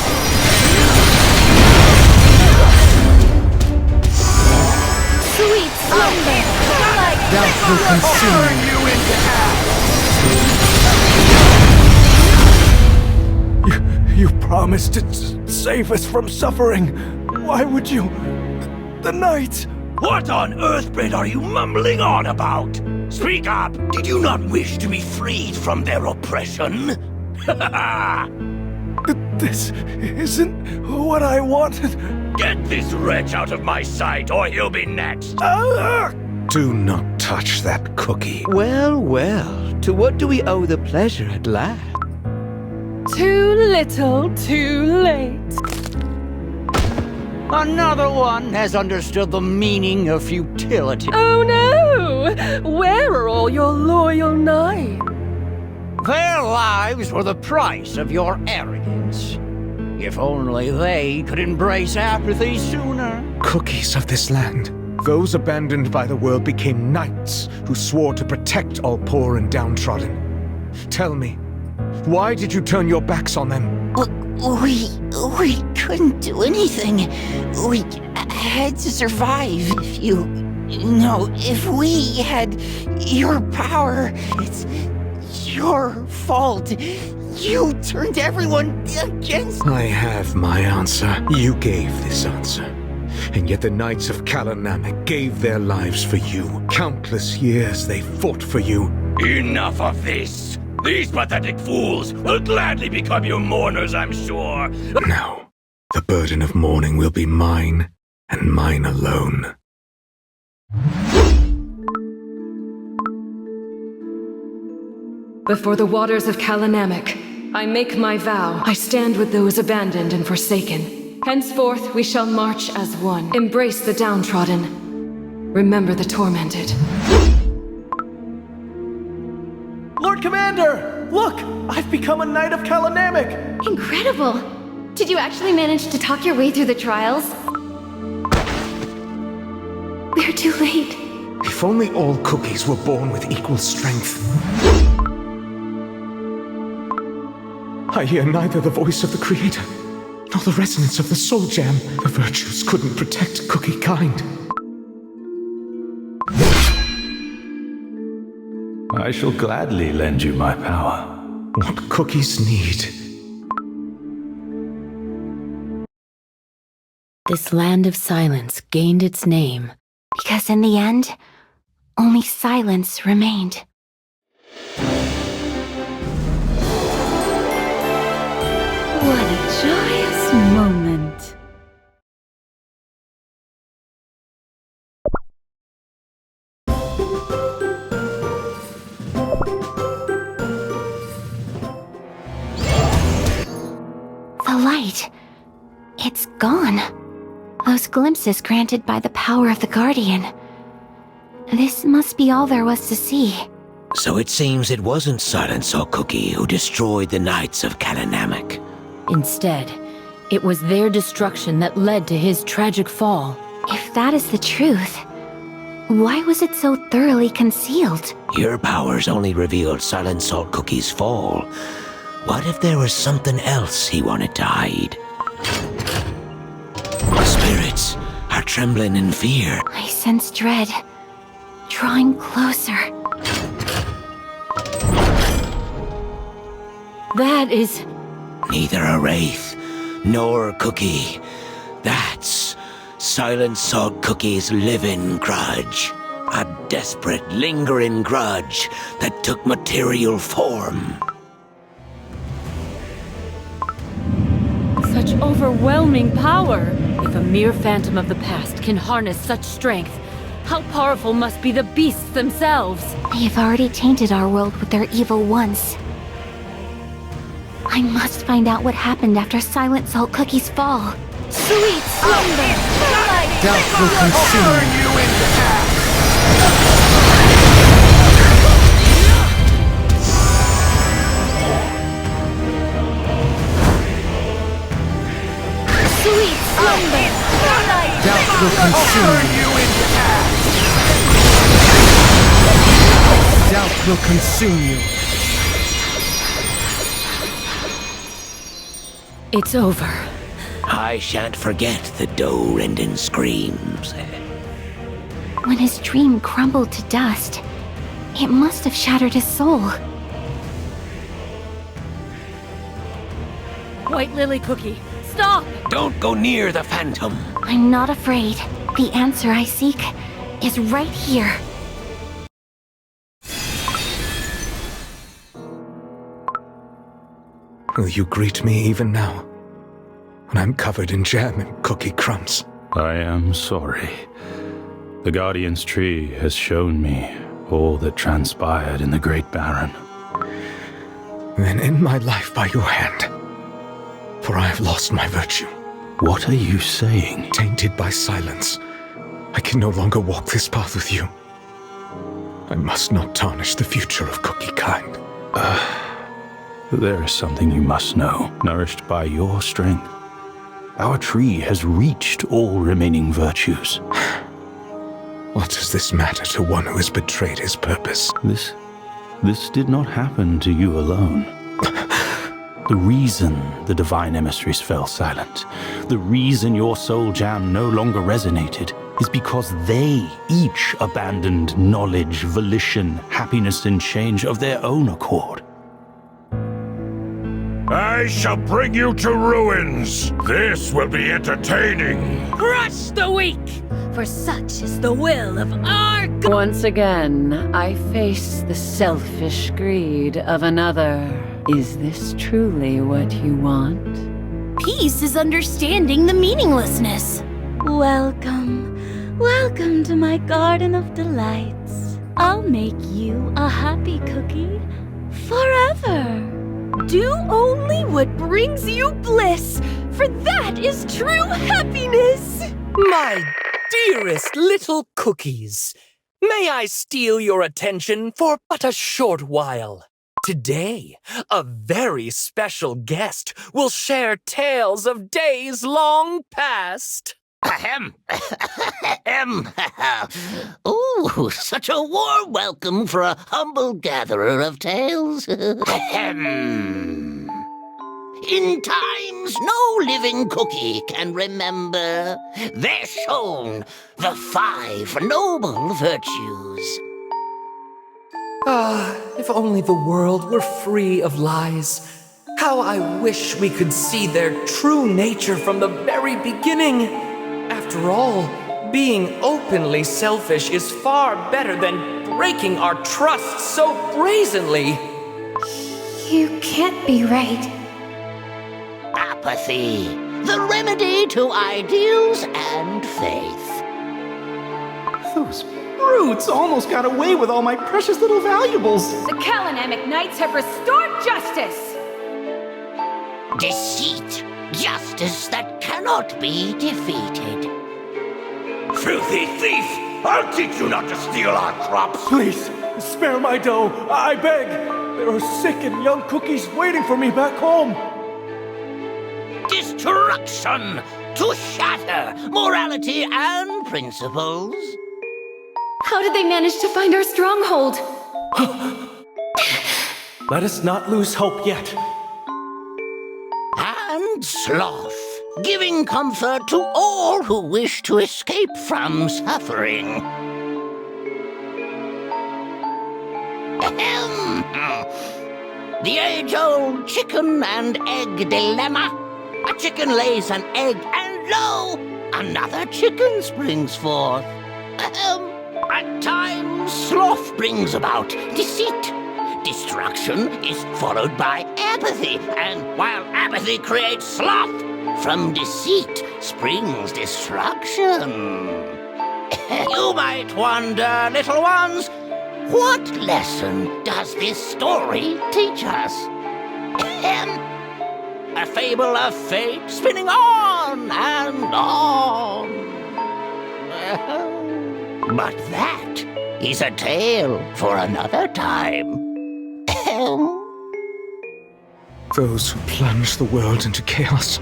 Sweet slumber! Doubt will consume you into ash! You promised to save us from suffering. Why would you? The knights! What on earthbed are you mumbling on about? Speak up! Did you not wish to be freed from their oppression? This isn't what I wanted. Get this wretch out of my sight, or he'll be next! Do not touch that cookie. Well, well, to what do we owe the pleasure at last? Too little, too late. Another one has understood the meaning of futility. Oh no! Where are all your loyal knights? Their lives were the price of your arrogance. If only they could embrace apathy sooner. Cookies of this land. Those abandoned by the world became knights who swore to protect all poor and downtrodden. Tell me, why did you turn your backs on them? We couldn't do anything. We had to survive. If we had your power, it's your fault. You turned everyone against... I have my answer. You gave this answer. And yet the Knights of Kalanamek gave their lives for you. Countless years they fought for you. Enough of this! These pathetic fools will gladly become your mourners, I'm sure. No. The burden of mourning will be mine, and mine alone. Before the waters of Kalanamek, I make my vow. I stand with those abandoned and forsaken. Henceforth we shall march as one. Embrace the downtrodden. Remember the tormented. Lord Commander! Look! I've become a Knight of Kalanamek! Incredible! Did you actually manage to talk your way through the trials? We're too late. If only all cookies were born with equal strength. I hear neither the voice of the Creator, nor the resonance of the Soul Gem. The virtues couldn't protect cookie kind. I shall gladly lend you my power. What cookies need. This land of silence gained its name because in the end, only silence remained. What a joyous moment. The light. It's gone. Those glimpses granted by the power of the Guardian. This must be all there was to see. So it seems it wasn't Silent Salt Cookie who destroyed the Knights of Kalanamek. Instead, it was their destruction that led to his tragic fall. If that is the truth, why was it so thoroughly concealed? Your powers only revealed Silent Salt Cookie's fall. What if there was something else he wanted to hide? The spirits are trembling in fear. I sense dread, drawing closer. That is... Neither a wraith, nor a cookie. That's Silent Salt Cookie's living grudge. A desperate, lingering grudge that took material form. Such overwhelming power! If a mere phantom of the past can harness such strength, how powerful must be the beasts themselves? They have already tainted our world with their evil once. I must find out what happened after Silent Salt Cookie's fall. Sweet slumber! Doubt will consume you into ash! Sweet slumber! Doubt will consume you into ash! Doubt will consume you. It's over. I shan't forget the doe-rending screams. When his dream crumbled to dust, it must have shattered his soul. White Lily Cookie, stop! Don't go near the phantom. I'm not afraid. The answer I seek is right here. Will you greet me even now, when I'm covered in jam and cookie crumbs? I am sorry. The Guardian's tree has shown me all that transpired in the Great Barren. Then end my life by your hand, for I have lost my virtue. What are you saying? Tainted by silence, I can no longer walk this path with you. I must not tarnish the future of cookie kind. There is something you must know. Nourished by your strength, our tree has reached all remaining virtues. What does this matter to one who has betrayed his purpose? This did not happen to you alone. The reason the divine emissaries fell silent, the reason your soul jam no longer resonated, is because they each abandoned knowledge, volition, happiness, and change of their own accord. I shall bring you to ruins. This will be entertaining. Crush the weak, for such is the will of our God. Once again, I face the selfish greed of another. Is this truly what you want? Peace is understanding the meaninglessness. Welcome, welcome to my garden of delights. I'll make you a happy cookie forever. Do only what brings you bliss, for that is true happiness! My dearest little cookies, may I steal your attention for but a short while? Today, a very special guest will share tales of days long past. Ahem. Ooh, such a warm welcome for a humble gatherer of tales. Ahem. In times no living cookie can remember, they're shown the 5 noble virtues. Ah, if only the world were free of lies. How I wish we could see their true nature from the very beginning. After all, being openly selfish is far better than breaking our trust so brazenly. You can't be right. Apathy, the remedy to ideals and faith. Those brutes almost got away with all my precious little valuables. The Calanamic Knights have restored justice! Deceit, justice that cannot be defeated. Filthy thief! I'll teach you not to steal our crops! Please, spare my dough, I beg! There are sick and young cookies waiting for me back home! Destruction! To shatter morality and principles. How did they manage to find our stronghold? Let us not lose hope yet. And sloth, giving comfort to all who wish to escape from suffering. Ahem. The age-old chicken and egg dilemma. A chicken lays an egg, and lo, another chicken springs forth. Ahem. At times, sloth brings about deceit. Destruction is followed by apathy, and while apathy creates sloth, from deceit springs destruction. You might wonder, little ones, what lesson does this story teach us? A fable of fate spinning on and on. But that is a tale for another time. Those who plunged the world into chaos.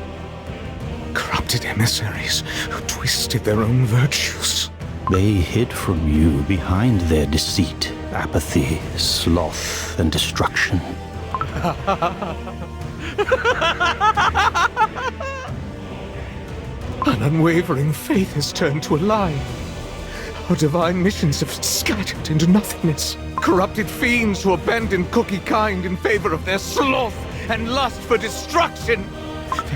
Corrupted emissaries who twisted their own virtues. They hid from you behind their deceit, apathy, sloth, and destruction. An unwavering faith has turned to a lie. Our divine missions have scattered into nothingness. Corrupted fiends who abandon cookie kind in favor of their sloth and lust for destruction.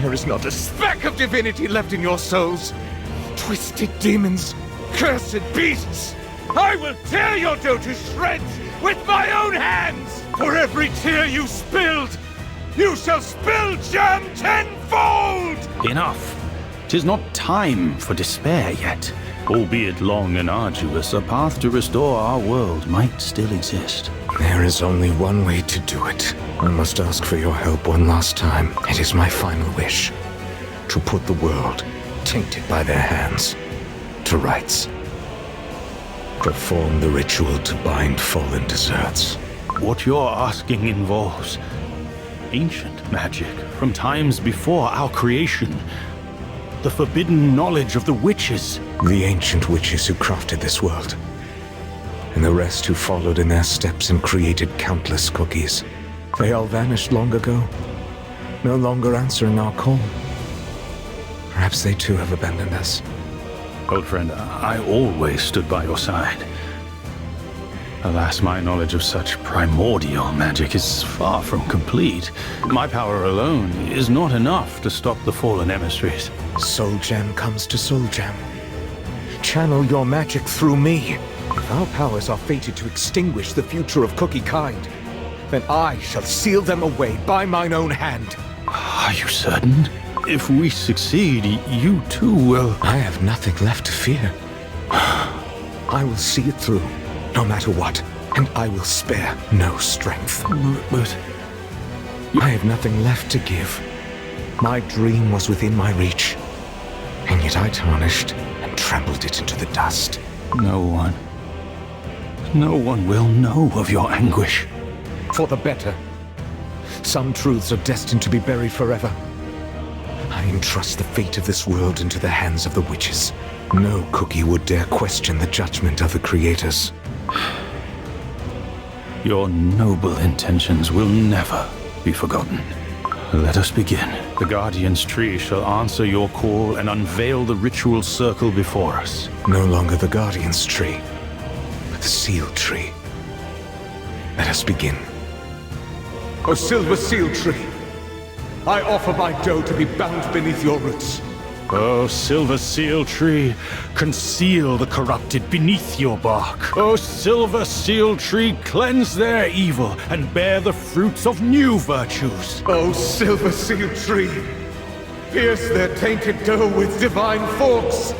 There is not a speck of divinity left in your souls. Twisted demons, cursed beasts. I will tear your dough to shreds with my own hands! For every tear you spilled, you shall spill jam tenfold! Enough! 'Tis not time for despair yet. Albeit long and arduous, a path to restore our world might still exist. There is only one way to do it. I must ask for your help one last time. It is my final wish. to put the world, tainted by their hands, to rights. Perform the ritual to bind fallen deserts. What you're asking involves ancient magic from times before our creation. The forbidden knowledge of the witches. The ancient witches who crafted this world. And the rest who followed in their steps and created countless cookies. They all vanished long ago, no longer answering our call. Perhaps they too have abandoned us. Old friend, I always stood by your side. Alas, my knowledge of such primordial magic is far from complete. My power alone is not enough to stop the fallen emissaries. Soul Gem comes to Soul Gem. Channel your magic through me. If our powers are fated to extinguish the future of Cookie kind, then I shall seal them away by mine own hand. Are you certain? If we succeed, you too will... I have nothing left to fear. I will see it through, no matter what, and I will spare no strength. But... I have nothing left to give. My dream was within my reach, and yet I tarnished and trampled it into the dust. No one will know of your anguish. For the better. Some truths are destined to be buried forever. I entrust the fate of this world into the hands of the witches. No cookie would dare question the judgment of the creators. Your noble intentions will never be forgotten. Let us begin. The Guardian's Tree shall answer your call and unveil the ritual circle before us. No longer the Guardian's Tree, but the Seal Tree. Let us begin. O Silver Seal Tree, I offer my dough to be bound beneath your roots. O Silver Seal Tree, conceal the corrupted beneath your bark. O Silver Seal Tree, cleanse their evil and bear the fruits of new virtues. O Silver Seal Tree, pierce their tainted dough with divine forks.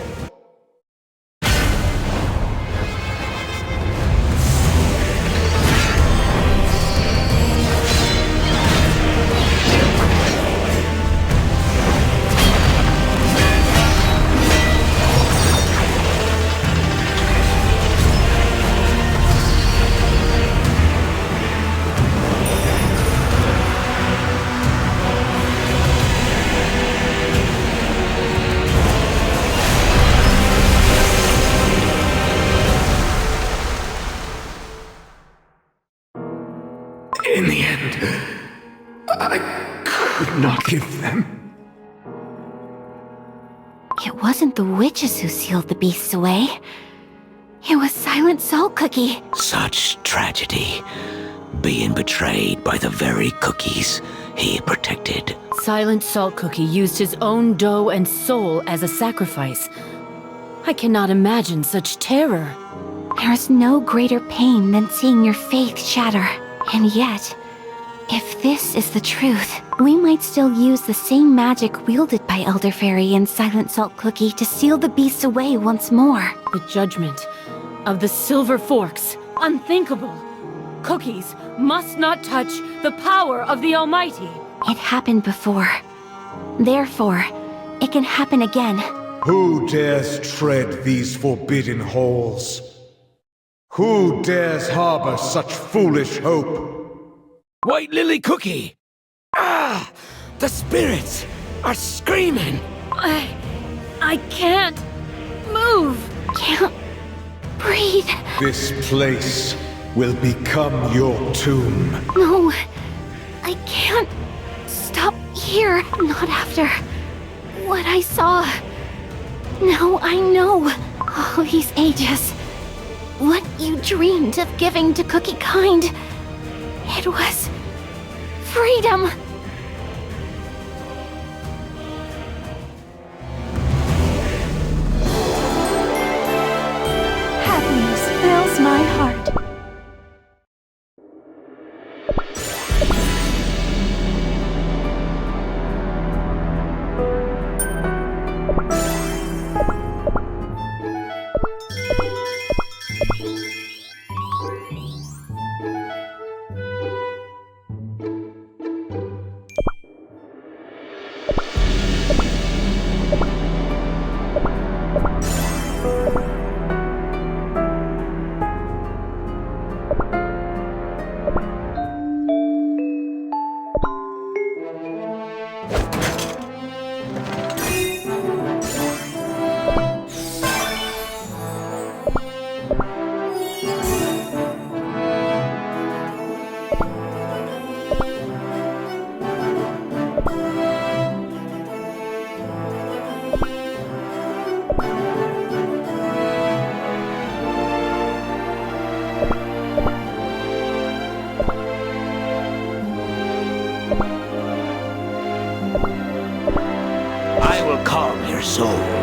In the end, I could not give them. It wasn't the witches who sealed the beasts away. It was Silent Salt Cookie. Such tragedy. Being betrayed by the very cookies he protected. Silent Salt Cookie used his own dough and soul as a sacrifice. I cannot imagine such terror. There is no greater pain than seeing your faith shatter. And yet, if this is the truth, we might still use the same magic wielded by Elder Fairy and Silent Salt Cookie to seal the beasts away once more. The judgment of the Silver Forks. Unthinkable. Cookies must not touch the power of the Almighty. It happened before. Therefore, it can happen again. Who dares tread these forbidden halls? Who dares harbor such foolish hope? White Lily Cookie! Ah! The spirits are screaming! I can't move. Can't breathe. This place will become your tomb. No, I can't stop here. Not after what I saw. Now I know all these ages. What you dreamed of giving to Cookie kind. It was freedom. Happiness fills my heart. calm your soul.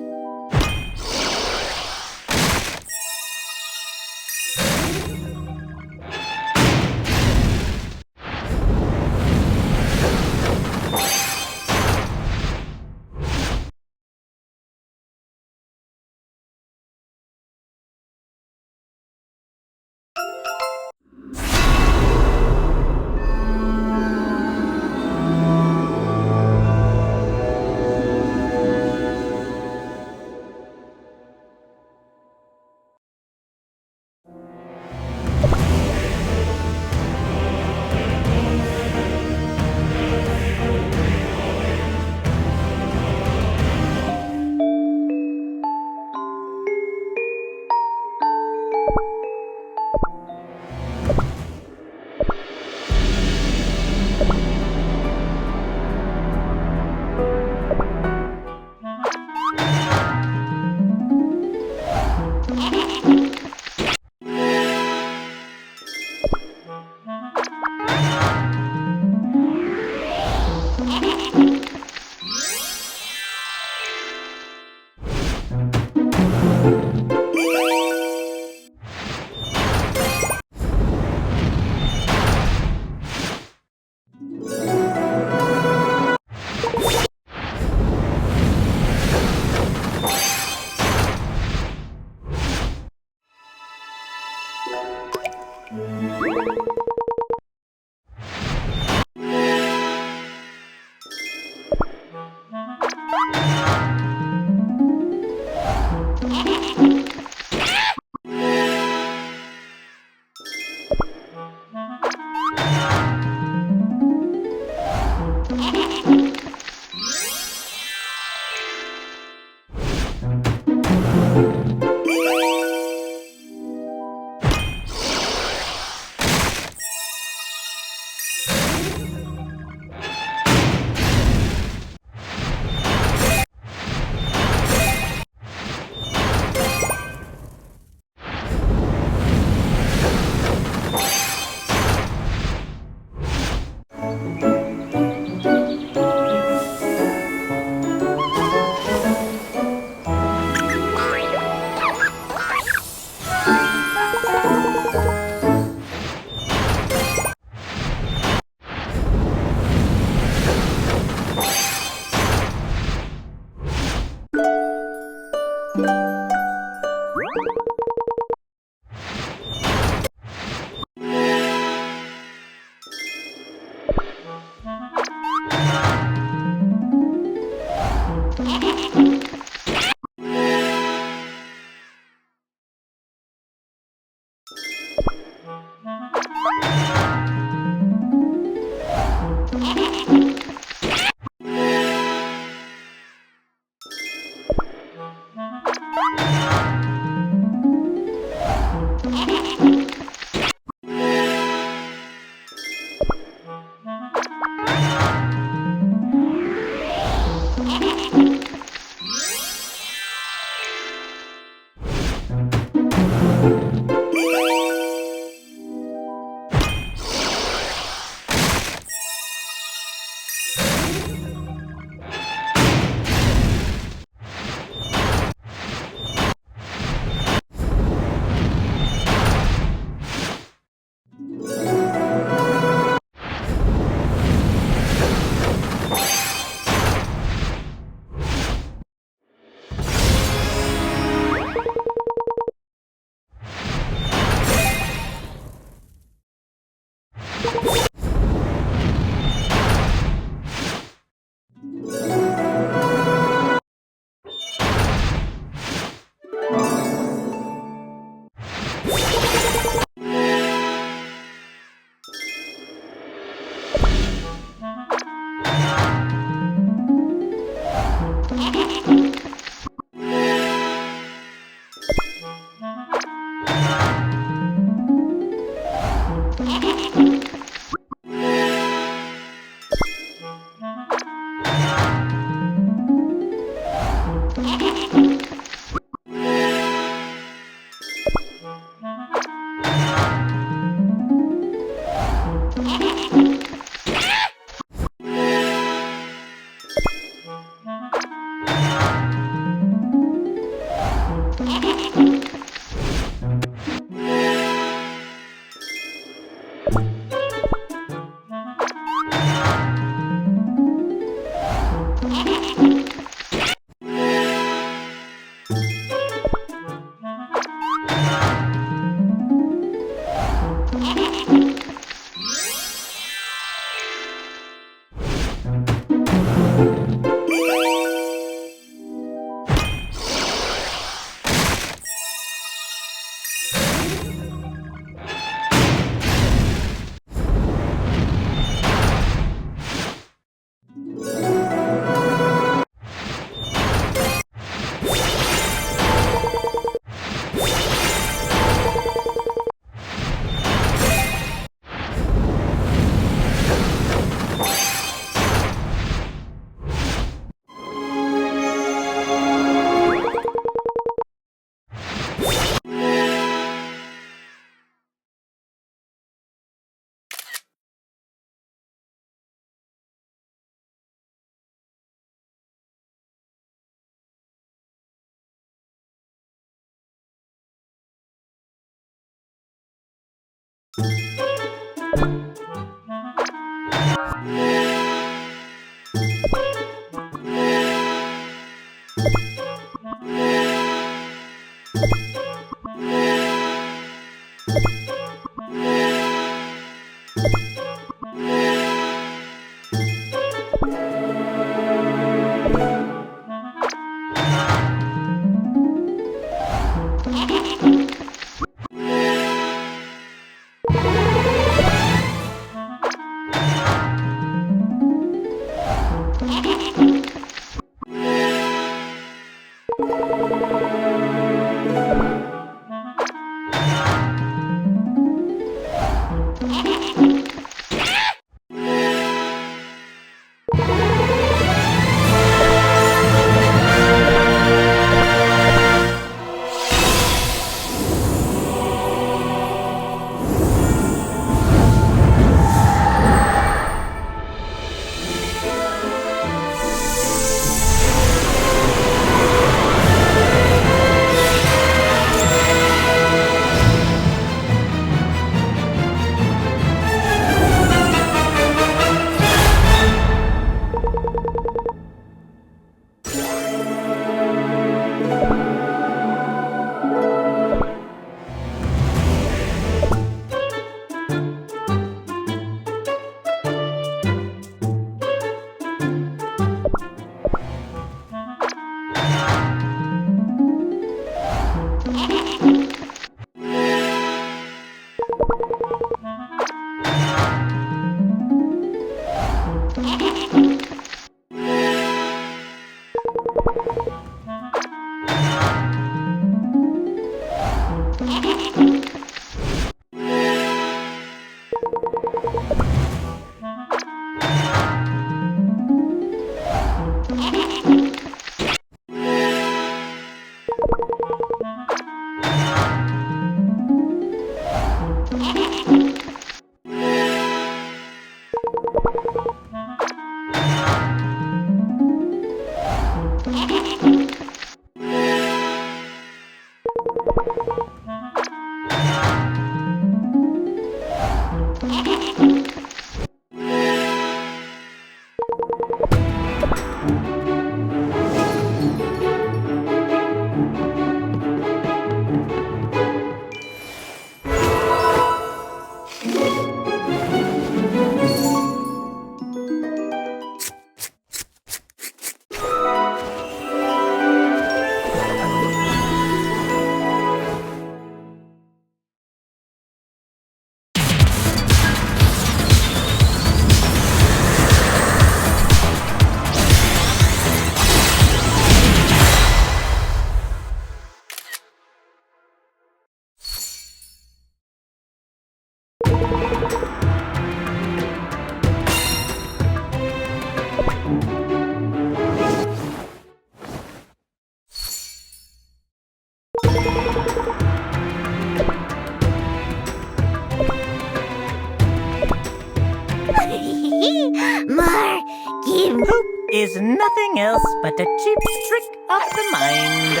is nothing else but a cheap trick of the mind.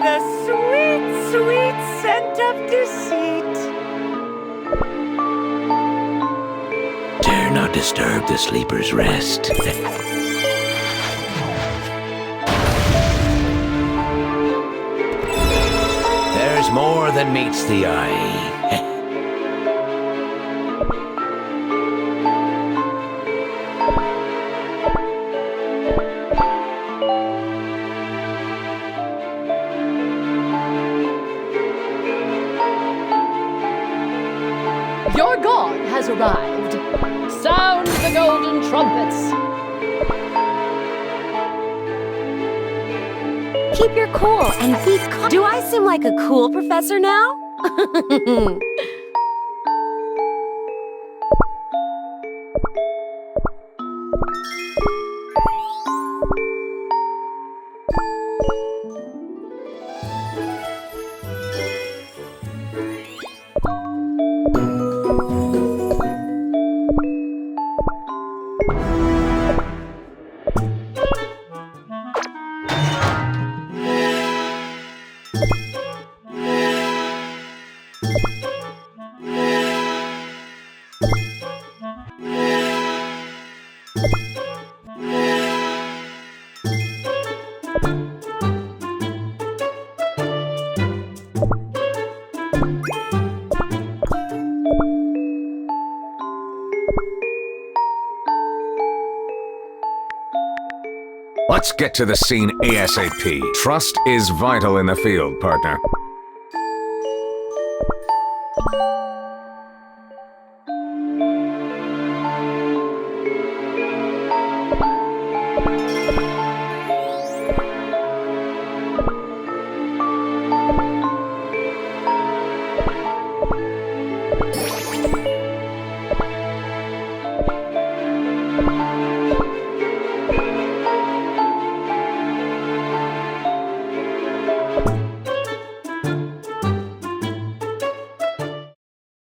The sweet, sweet scent of deceit. Dare not disturb the sleeper's rest. There's more than meets the eye. Your god has arrived. Sound the golden trumpets. Keep your cool and be calm. Do I seem like a cool professor now? Let's get to the scene ASAP. Trust is vital in the field, partner.